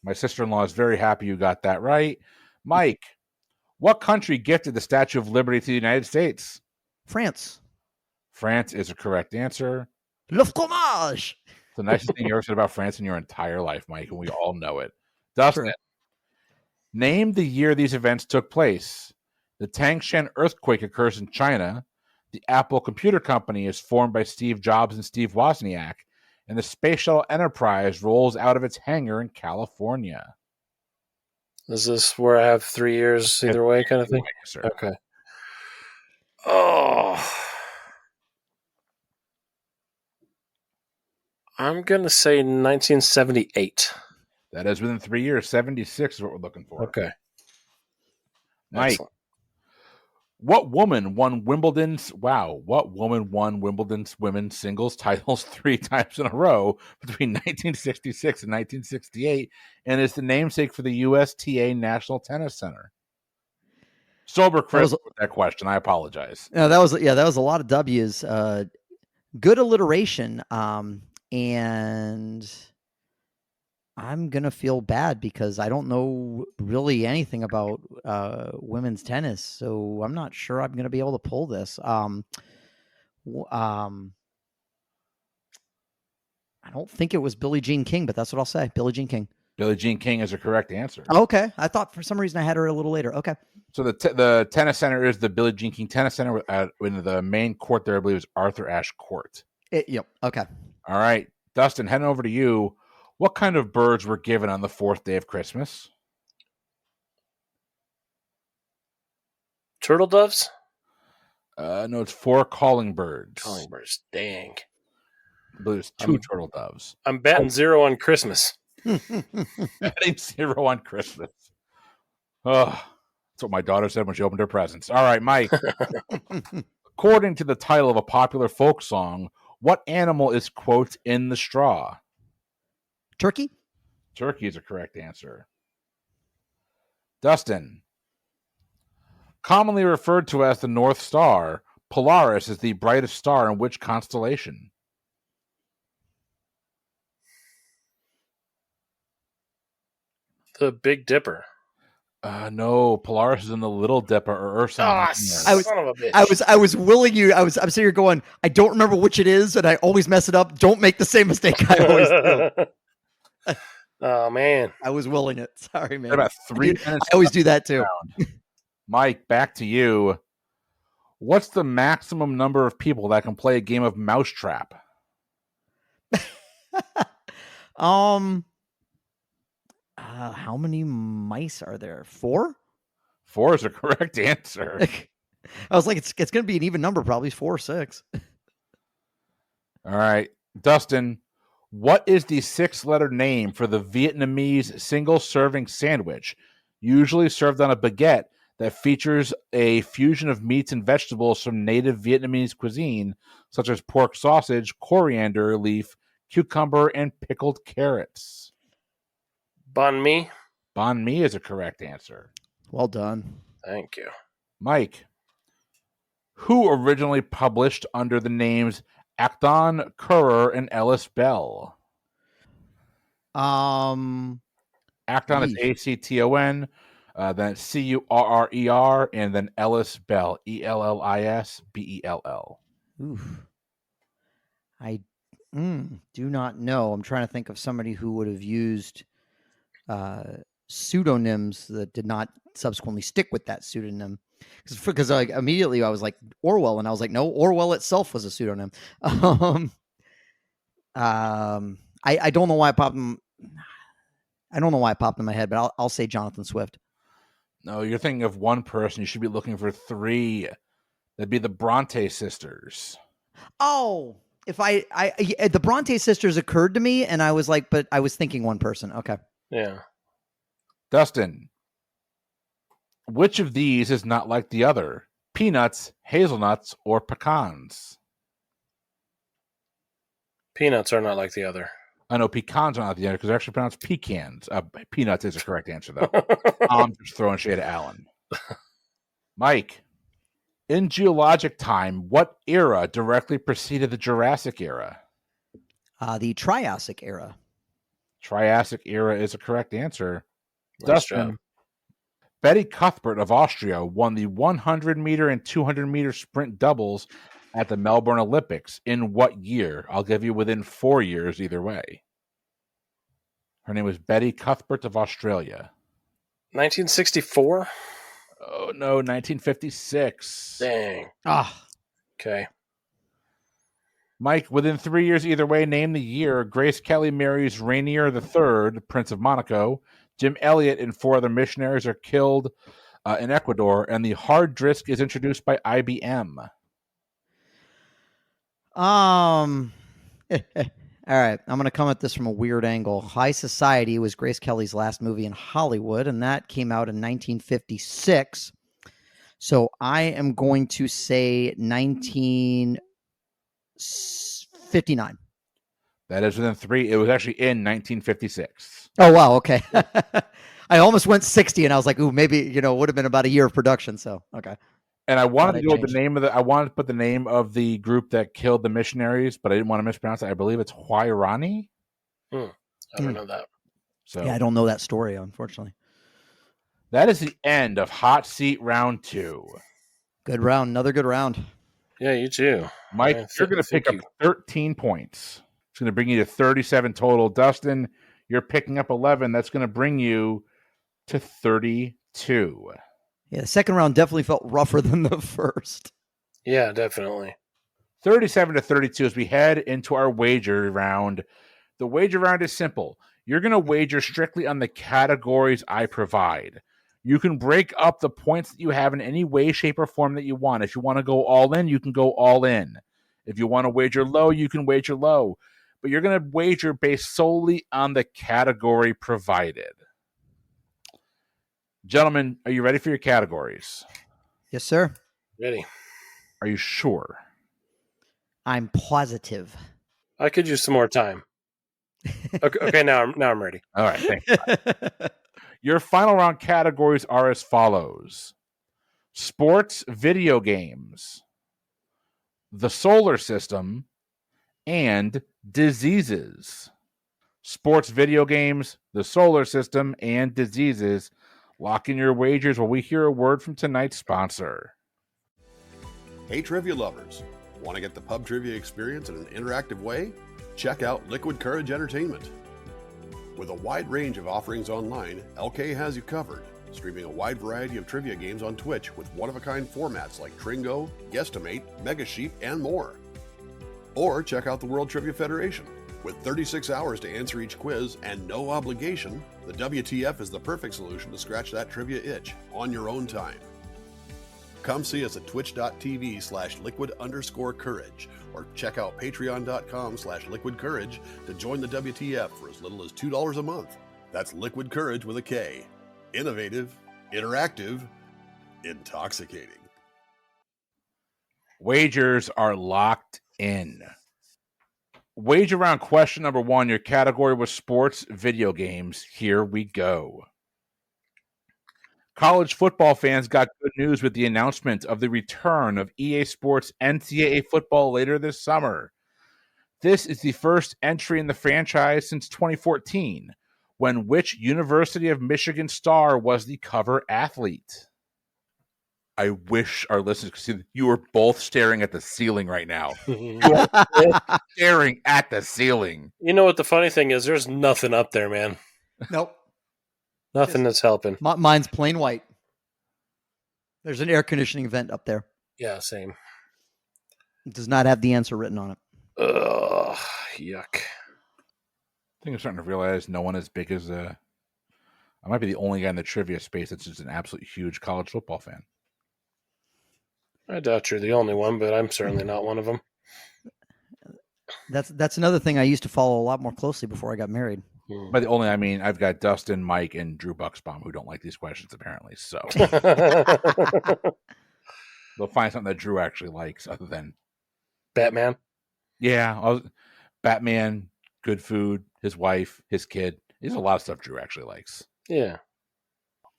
My sister-in-law is very happy you got that right. Mike, what country gifted the Statue of Liberty to the United States? France. France is a correct answer. Le fromage. It's the nicest thing you ever said about France in your entire life, Mike, and we all know it. Dustin, True. name the year these events took place. The Tangshan earthquake occurs in China. The Apple Computer Company is formed by Steve Jobs and Steve Wozniak. And the Space Shuttle Enterprise rolls out of its hangar in California. Is this where I have 3 years either way kind of thing? Yes, sir. Okay. Oh. I'm going to say 1978. That is within 3 years. 76 is what we're looking for. Okay. Mike, Excellent. what woman won Wimbledon's women's singles titles 3 times in a row between 1966 and 1968 and is the namesake for the USTA National Tennis Center? Sober Chris with that question. I apologize. No, that was a lot of W's. Good alliteration. And I'm gonna feel bad because I don't know really anything about women's tennis, so I'm not sure I'm gonna be able to pull this. I don't think it was Billie Jean King, but that's what I'll say. Billie Jean King. Billie Jean King is a correct answer. Okay, I thought for some reason I had her a little later. Okay. So the tennis center is the Billie Jean King Tennis Center. In the main court there, I believe, is Arthur Ashe Court. Yep. Okay. All right, Dustin, heading over to you. What kind of birds were given on the 4th day of Christmas? Turtle doves? No, it's 4 calling birds. Calling birds. Dang. I believe it's 2 turtle doves. I'm batting 0 on Christmas. Batting 0 on Christmas. Oh, that's what my daughter said when she opened her presents. All right, Mike. According to the title of a popular folk song, what animal is, quote, in the straw? Turkey? Turkey is a correct answer. Dustin. Commonly referred to as the North Star, Polaris is the brightest star in which constellation? The Big Dipper. No, Polaris is in the Little Dipper or Ursa. Son of a bitch. I was willing you. I'm sitting here going, I don't remember which it is, and I always mess it up. Don't make the same mistake I always do. Oh man. I was willing it. Sorry, man. About 3 minutes. I always do that too. Mike, back to you. What's the maximum number of people that can play a game of Mousetrap? How many mice are there? 4? 4 is a correct answer. I was like, it's going to be an even number, probably 4 or 6. All right, Dustin. What is the 6-letter name for the Vietnamese single-serving sandwich, usually served on a baguette that features a fusion of meats and vegetables from native Vietnamese cuisine, such as pork sausage, coriander leaf, cucumber, and pickled carrots? Banh mi. Banh mi is a correct answer. Well done. Thank you. Mike, who originally published under the names Acton, Currer, and Ellis Bell? Acton is ACTON. Then Currer, and then Ellis Bell, Ellisbell. Oof. I do not know. I'm trying to think of somebody who would have used pseudonyms that did not subsequently stick with that pseudonym. Because like immediately I was like Orwell, and I was like, no, Orwell itself was a pseudonym. I don't know why it popped in. I don't know why it popped in my head, but I'll say Jonathan Swift. No, you're thinking of one person. You should be looking for three. That'd be the Bronte sisters. Oh, if the Bronte sisters occurred to me, and I was like, but I was thinking one person. Okay. Yeah. Dustin, which of these is not like the other? Peanuts, hazelnuts, or pecans? Peanuts are not like the other. I know pecans are not the other because they're actually pronounced pecans. Peanuts is the correct answer, though. I'm just throwing shade at Alan. Mike, in geologic time, what era directly preceded the Jurassic era? The Triassic era. Triassic era is a correct answer. Nice Dustin, job. Betty Cuthbert of Austria won the 100-meter and 200-meter sprint doubles at the Melbourne Olympics. In what year? I'll give you within 4 years either way. Her name was Betty Cuthbert of Australia. 1964? Oh, no, 1956. Dang. Okay. Mike, within 3 years either way, name the year. Grace Kelly marries Rainier III, Prince of Monaco. Jim Elliot and 4 other missionaries are killed in Ecuador, and the hard disk is introduced by IBM. All right, I'm going to come at this from a weird angle. High Society was Grace Kelly's last movie in Hollywood, and that came out in 1956. So I am going to say 1959. That is within 3. It was actually in 1956. Oh, wow. Okay. I almost went 60, and I was like, ooh, maybe, it would have been about a year of production. So, okay. And I wanted to go with the name of I wanted to put the name of the group that killed the missionaries, but I didn't want to mispronounce it. I believe it's Huayrani. I don't know that. So yeah, I don't know that story, unfortunately. That is the end of Hot Seat Round 2. Good round. Another good round. Yeah, you too. Mike, you're going to pick up 13 points. It's going to bring you to 37 total. Dustin, you're picking up 11. That's going to bring you to 32. Yeah, the second round definitely felt rougher than the first. Yeah, definitely. 37 to 32 as we head into our wager round. The wager round is simple. You're going to wager strictly on the categories I provide. You can break up the points that you have in any way, shape, or form that you want. If you want to go all in, you can go all in. If you want to wager low, you can wager low. But you're going to wager based solely on the category provided. Gentlemen, are you ready for your categories? Yes, sir. Ready. Are you sure? I'm positive. I could use some more time. Okay, now I'm ready. All right, thanks. Your final round categories are as follows: sports, video games, the solar system, and diseases. Sports, video games, the solar system, and diseases. Lock in your wagers while we hear a word from tonight's sponsor. Hey, trivia lovers. Want to get the pub trivia experience in an interactive way? Check out Liquid Courage Entertainment. With a wide range of offerings online, LK has you covered, streaming a wide variety of trivia games on Twitch with one-of-a-kind formats like Tringo, Guesstimate, Mega Sheep, and more. Or check out the World Trivia Federation. With 36 hours to answer each quiz and no obligation, the WTF is the perfect solution to scratch that trivia itch on your own time. Come see us at twitch.tv/liquid_courage or check out patreon.com/liquidcourage to join the WTF for as little as $2 a month. That's Liquid Courage with a K. Innovative, interactive, intoxicating. Wagers are locked in. Wager round question number 1. Your category was sports, video games. Here we go. College football fans got good news with the announcement of the return of EA Sports NCAA football later this summer. This is the first entry in the franchise since 2014, when which University of Michigan star was the cover athlete? I wish our listeners could see that you are both staring at the ceiling right now. Staring at the ceiling. You know what the funny thing is? There's nothing up there, man. Nope. Nothing that's helping. Mine's plain white. There's an air conditioning vent up there. Yeah, same. It does not have the answer written on it. Ugh, yuck. I think I'm starting to realize no one as big as I might be the only guy in the trivia space that's just an absolute huge college football fan. I doubt you're the only one, but I'm certainly not one of them. That's another thing I used to follow a lot more closely before I got married. By the only, I mean, I've got Dustin, Mike, and Drew Bucksbaum who don't like these questions, apparently. So they'll find something that Drew actually likes other than Batman. Yeah, Batman, good food, his wife, his kid. There's a lot of stuff Drew actually likes. Yeah.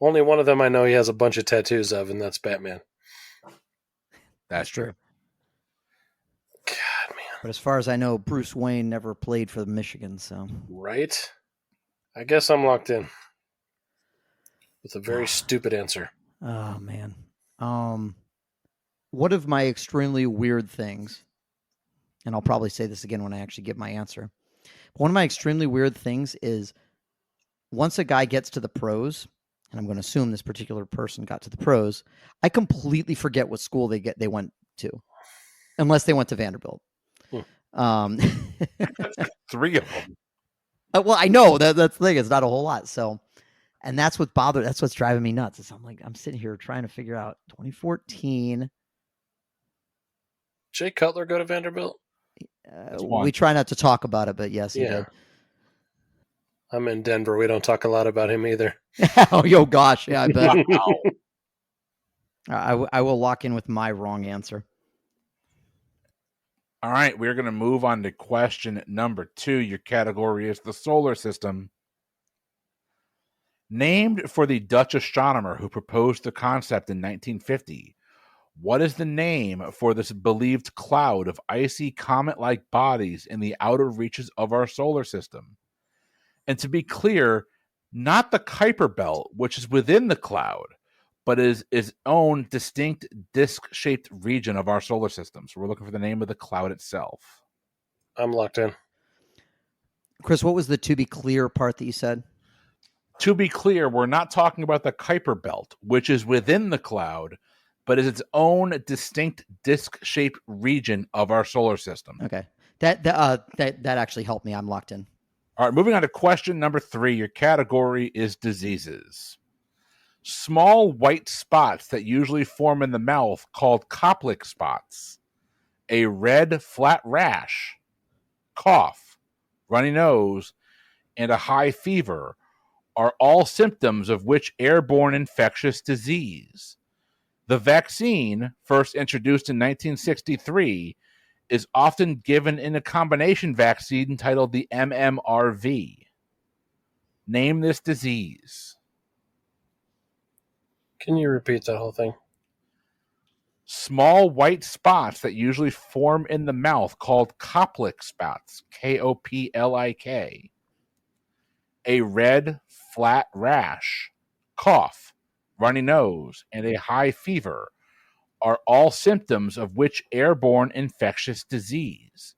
Only one of them I know he has a bunch of tattoos of, and that's Batman. That's true. God, man. But as far as I know, Bruce Wayne never played for Michigan, so. Right? I guess I'm locked in with a very stupid answer. Oh, man. One of my extremely weird things, and I'll probably say this again when I actually get my answer. One of my extremely weird things is once a guy gets to the pros, and I'm going to assume this particular person got to the pros, I completely forget what school they went to, unless they went to Vanderbilt. Three of them. Well, I know that's the thing. It's not a whole lot. So, and that's what's driving me nuts. Is I'm sitting here trying to figure out 2014. Jay Cutler go to Vanderbilt? We try not to talk about it, but yes, he did. I'm in Denver. We don't talk a lot about him either. Oh, yo, gosh. Yeah, I bet. I will lock in with my wrong answer. All right, we're going to move on to question number 2. Your category is the solar system. Named for the Dutch astronomer who proposed the concept in 1950, what is the name for this believed cloud of icy comet-like bodies in the outer reaches of our solar system? And to be clear, not the Kuiper Belt, which is within the cloud, but is its own distinct disc-shaped region of our solar system. So we're looking for the name of the cloud itself. I'm locked in. Chris, what was the to be clear part that you said? To be clear, we're not talking about the Kuiper Belt, which is within the cloud, but is its own distinct disc-shaped region of our solar system. Okay. That actually helped me. I'm locked in. All right, moving on to question number 3. Your category is diseases. Small white spots that usually form in the mouth called Koplik spots, a red flat rash, cough, runny nose, and a high fever are all symptoms of which airborne infectious disease? The vaccine, first introduced in 1963, is often given in a combination vaccine titled the MMRV. Name this disease. Can you repeat that whole thing? Small white spots that usually form in the mouth called Koplik spots, Koplik. A red, flat rash, cough, runny nose, and a high fever are all symptoms of which airborne infectious disease?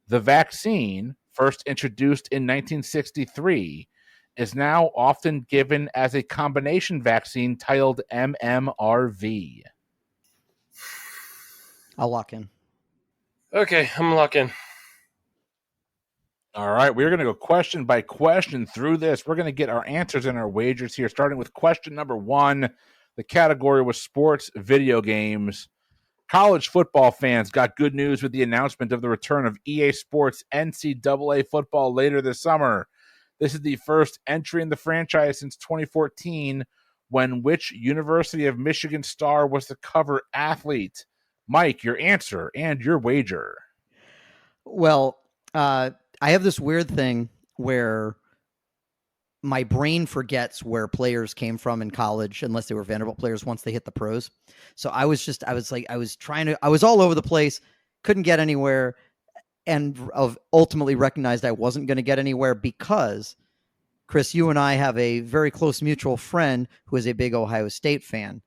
The vaccine, first introduced in 1963, is now often given as a combination vaccine titled MMRV. I'll lock in. Okay, I'm locked in. All right, we're going to go question by question through this. We're going to get our answers and our wagers here, starting with question number 1. The category was sports video games. College football fans got good news with the announcement of the return of EA Sports NCAA football later this summer. This is the first entry in the franchise since 2014, when which University of Michigan star was the cover athlete? Mike, your answer and your wager. Well, I have this weird thing where my brain forgets where players came from in college, unless they were Vanderbilt players once they hit the pros. So I was all over the place, couldn't get anywhere, and ultimately recognized I wasn't going to get anywhere because Chris, you and I have a very close mutual friend who is a big Ohio State fan.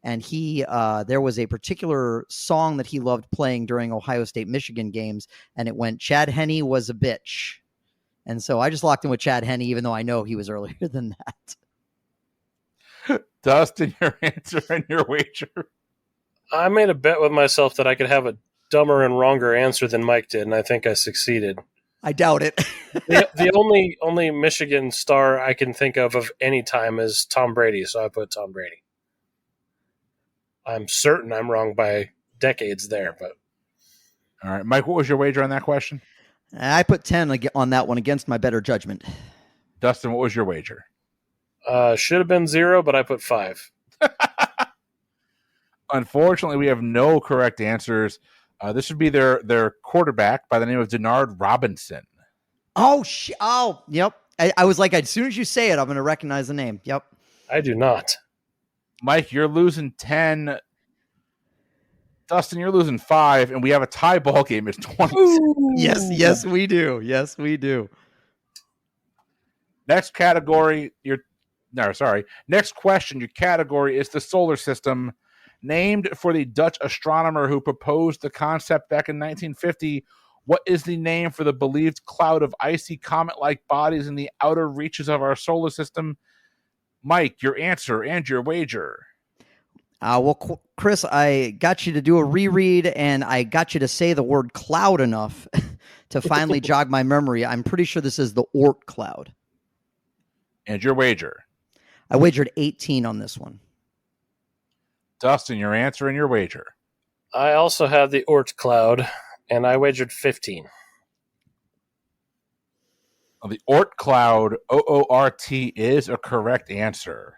And there was a particular song that he loved playing during Ohio State Michigan games, and it went, Chad Henne was a bitch. And so I just locked in with Chad Henne, even though I know he was earlier than that. Dustin, your answer and your wager. I made a bet with myself that I could have a dumber and wronger answer than Mike did, and I think I succeeded. I doubt it. The only Michigan star I can think of any time is Tom Brady, so I put Tom Brady. I'm certain I'm wrong by decades there, but all right, Mike, what was your wager on that question? I put 10 on that one against my better judgment. Dustin, what was your wager? Should have been 0, but I put 5. Unfortunately, we have no correct answers. This would be their quarterback by the name of Denard Robinson. Oh, yep. I was like, as soon as you say it, I'm going to recognize the name. Yep. I do not. Mike, you're losing 10. Dustin, you're losing 5, and we have a tie ball game. It's 20. Yes, we do. Yes, we do. Next category, Next question, your category is the solar system. Named for the Dutch astronomer who proposed the concept back in 1950, what is the name for the believed cloud of icy comet-like bodies in the outer reaches of our solar system? Mike, your answer and your wager. Well, Chris, I got you to do a reread, and I got you to say the word cloud enough to finally jog my memory. I'm pretty sure this is the Oort cloud. And your wager. I wagered 18 on this one. Dustin, your answer and your wager. I also had the Oort cloud, and I wagered 15. Well, the Oort cloud, OORT, is a correct answer.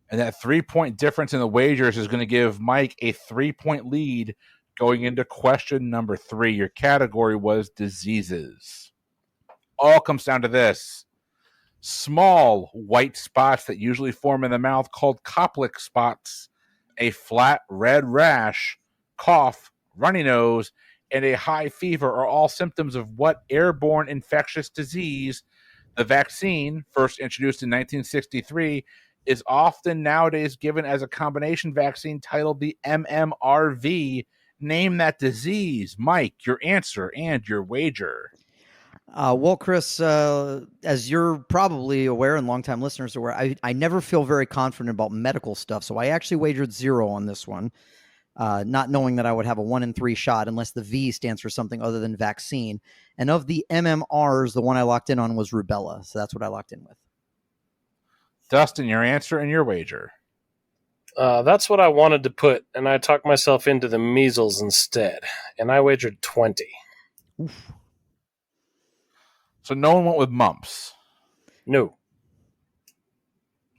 And that 3-point difference in the wagers is going to give Mike a 3-point lead going into question number 3. Your category was diseases. All comes down to this. Small white spots that usually form in the mouth called Koplik spots, a flat red rash, cough, runny nose, and a high fever are all symptoms of what airborne infectious disease? The vaccine, first introduced in 1963, is often nowadays given as a combination vaccine titled the MMRV. Name that disease. Mike, your answer and your wager. Well, Chris, as you're probably aware and longtime listeners are aware, I never feel very confident about medical stuff. So I actually wagered 0 on this one, not knowing that I would have a 1 in 3 shot unless the V stands for something other than vaccine. And of the MMRs, the one I locked in on was rubella. So that's what I locked in with. Dustin, your answer and your wager. That's what I wanted to put, and I talked myself into the measles instead, and I wagered 20. Oof. So no one went with mumps. No.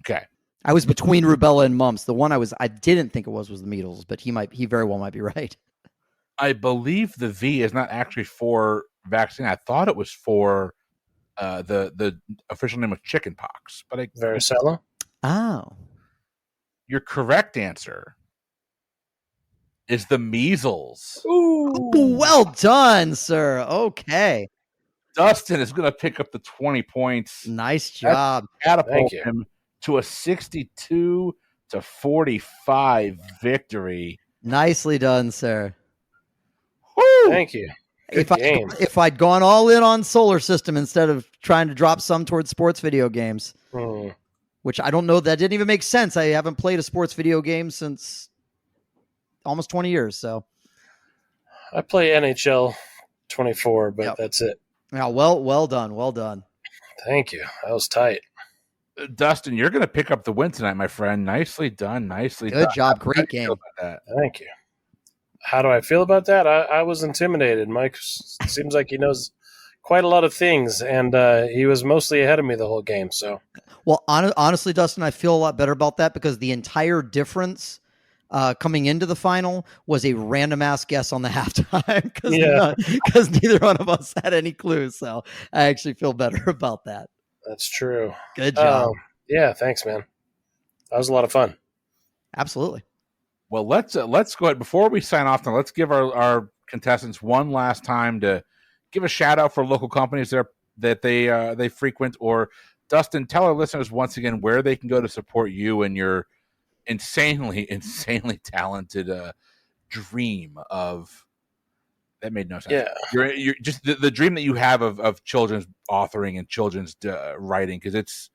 Okay. I was between rubella and mumps. The one I didn't think it was the measles, but he very well might be right. I believe the V is not actually for vaccine. I thought it was for the official name of chickenpox, but Varicella? Oh. Your correct answer is the measles. Ooh. Well done, sir. Okay. Dustin is going to pick up the 20 points. Nice job. Catapult him to a 62-45 victory. Nicely done, sir. Woo! Thank you. Good game. If I'd gone all in on solar system instead of trying to drop some towards sports video games, which I don't know, that didn't even make sense. I haven't played a sports video game since almost 20 years. So I play NHL 24, but That's it. Yeah, well done. Well done. Thank you. That was tight. Dustin, you're going to pick up the win tonight, my friend. Nicely done. Good job. Great game. Thank you. How do I feel about that? I was intimidated. Mike seems like he knows quite a lot of things, and he was mostly ahead of me the whole game. So, well, honestly, Dustin, I feel a lot better about that because the entire difference coming into the final was a random ass guess on the halftime because neither one of us had any clues. So I actually feel better about that. That's true. Good job. Yeah, thanks, man. That was a lot of fun. Absolutely. Well, let's go ahead before we sign off. Now, let's give our contestants one last time to give a shout out for local companies they're that they frequent? Or Dustin, tell our listeners once again where they can go to support you and your insanely talented dream of. That made no sense. Yeah. You're just the dream that you have of children's authoring and children's writing, because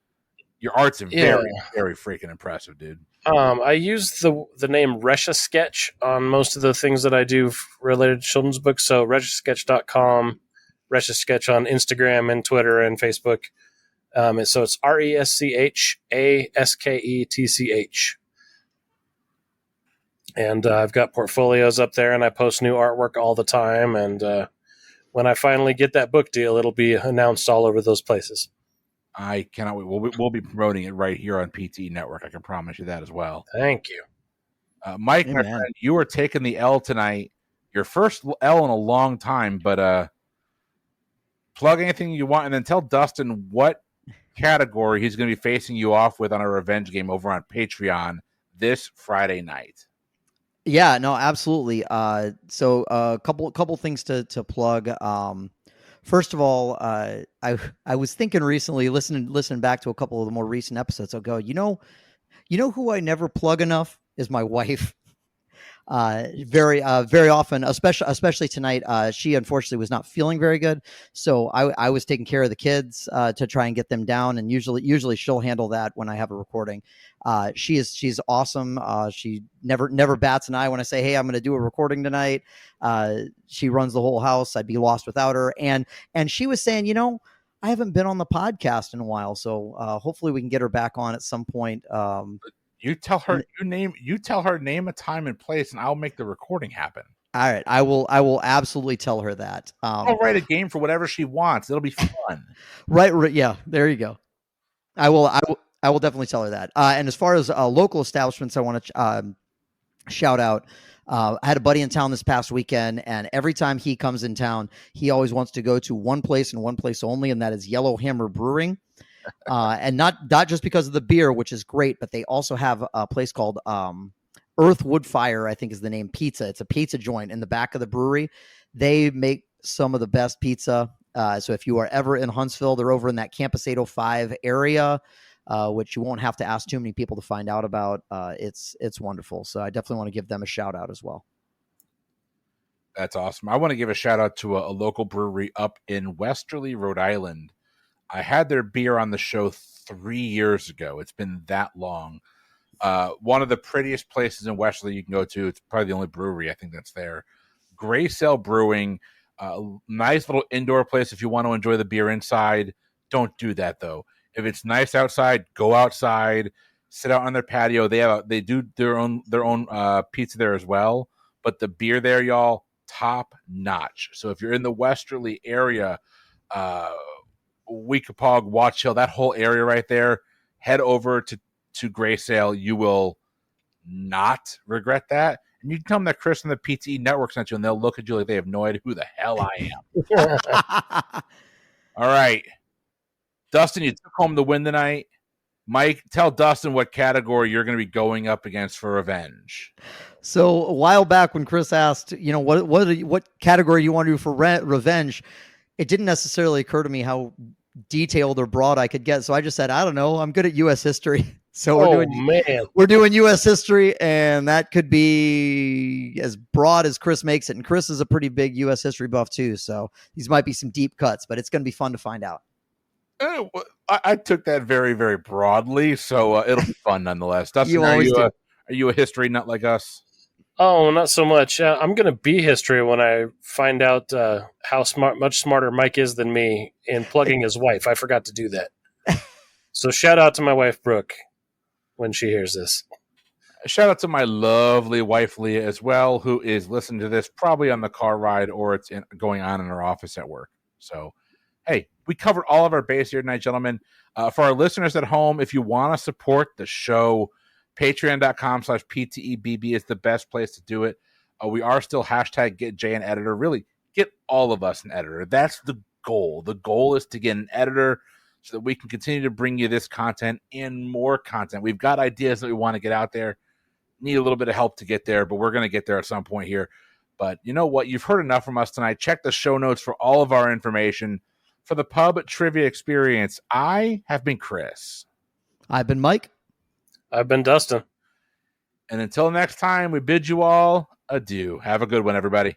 your art's very freaking impressive, dude. I use the name Resch Sketch on most of the things that I do related to children's books. So reschsketch.com, Resch Sketch on Instagram and Twitter and Facebook. So it's RESCHASKETCH. And I've got portfolios up there, and I post new artwork all the time. And when I finally get that book deal, it'll be announced all over those places. I cannot wait. We'll be promoting it right here on PTE Network. I can promise you that as well. Thank you. Mike, my friend, you are taking the L tonight. Your first L in a long time, but plug anything you want, and then tell Dustin what category he's going to be facing you off with on a revenge game over on Patreon this Friday night. Yeah, no, absolutely. So a couple things to plug. First of all, I was thinking recently, listening back to a couple of the more recent episodes. I'll go, you know who I never plug enough is my wife. Very often, especially tonight. She unfortunately was not feeling very good, so I was taking care of the kids to try and get them down. And usually she'll handle that when I have a recording. She's awesome. She never bats an eye when I say, hey, I'm going to do a recording tonight. She runs the whole house. I'd be lost without her. And she was saying, I haven't been on the podcast in a while, so hopefully we can get her back on at some point. You tell her name a time and place, and I'll make the recording happen. All right, I will absolutely tell her that. I'll write a game for whatever she wants. It'll be fun. Right. Yeah. There you go. I will definitely tell her that. And as far as local establishments, I want to shout out. I had a buddy in town this past weekend, and every time he comes in town, he always wants to go to one place and one place only, and that is Yellowhammer Brewing. And not just because of the beer, which is great, but they also have a place called Earth Wood Fire, I think is the name, pizza. It's a pizza joint in the back of the brewery. They make some of the best pizza. So if you are ever in Huntsville, they're over in that Campus 805 area, which you won't have to ask too many people to find out about. It's wonderful. So I definitely want to give them a shout out as well. That's awesome. I want to give a shout out to a local brewery up in Westerly, Rhode Island. I had their beer on the show 3 years ago. It's been that long. One of the prettiest places in Westerly you can go to. It's probably the only brewery I think that's there. Gray Sail Brewing. Nice little indoor place if you want to enjoy the beer inside. Don't do that, though. If it's nice outside, go outside. Sit out on their patio. They do their own pizza there as well. But the beer there, y'all, top notch. So if you're in the Westerly area, Weekapaug, Watch Hill, that whole area right there, head over to Gray Sail. You will not regret that. And you can tell them that Chris and the PTE Network sent you, and they'll look at you like they have no idea who the hell I am. All right. Dustin, you took home the win tonight. Mike, tell Dustin what category you're going to be going up against for revenge. So a while back when Chris asked, what category you want to do for revenge, it didn't necessarily occur to me how detailed or broad I could get. So I just said, I don't know. I'm good at U.S. history. So we're doing U.S. history, and that could be as broad as Chris makes it. And Chris is a pretty big U.S. history buff too. So these might be some deep cuts, but it's going to be fun to find out. I took that very, very broadly, so it'll be fun nonetheless. Dustin, are you a history nut like us? Oh, not so much. I'm going to be history when I find out how much smarter Mike is than me in plugging his wife. I forgot to do that. So shout out to my wife, Brooke, when she hears this. Shout out to my lovely wife, Leah, as well, who is listening to this probably on the car ride or it's going on in her office at work. So, hey, we covered all of our base here tonight, gentlemen. For our listeners at home, if you want to support the show, patreon.com/PTEBB is the best place to do it. We are still hashtag get Jay an editor. Really, get all of us an editor. That's the goal. The goal is to get an editor so that we can continue to bring you this content and more content. We've got ideas that we want to get out there. Need a little bit of help to get there, but we're going to get there at some point here. But you know what? You've heard enough from us tonight. Check the show notes for all of our information. for the Pub Trivia Experience, I have been Chris. I've been Mike. I've been Dustin. And until next time, we bid you all adieu. Have a good one, everybody.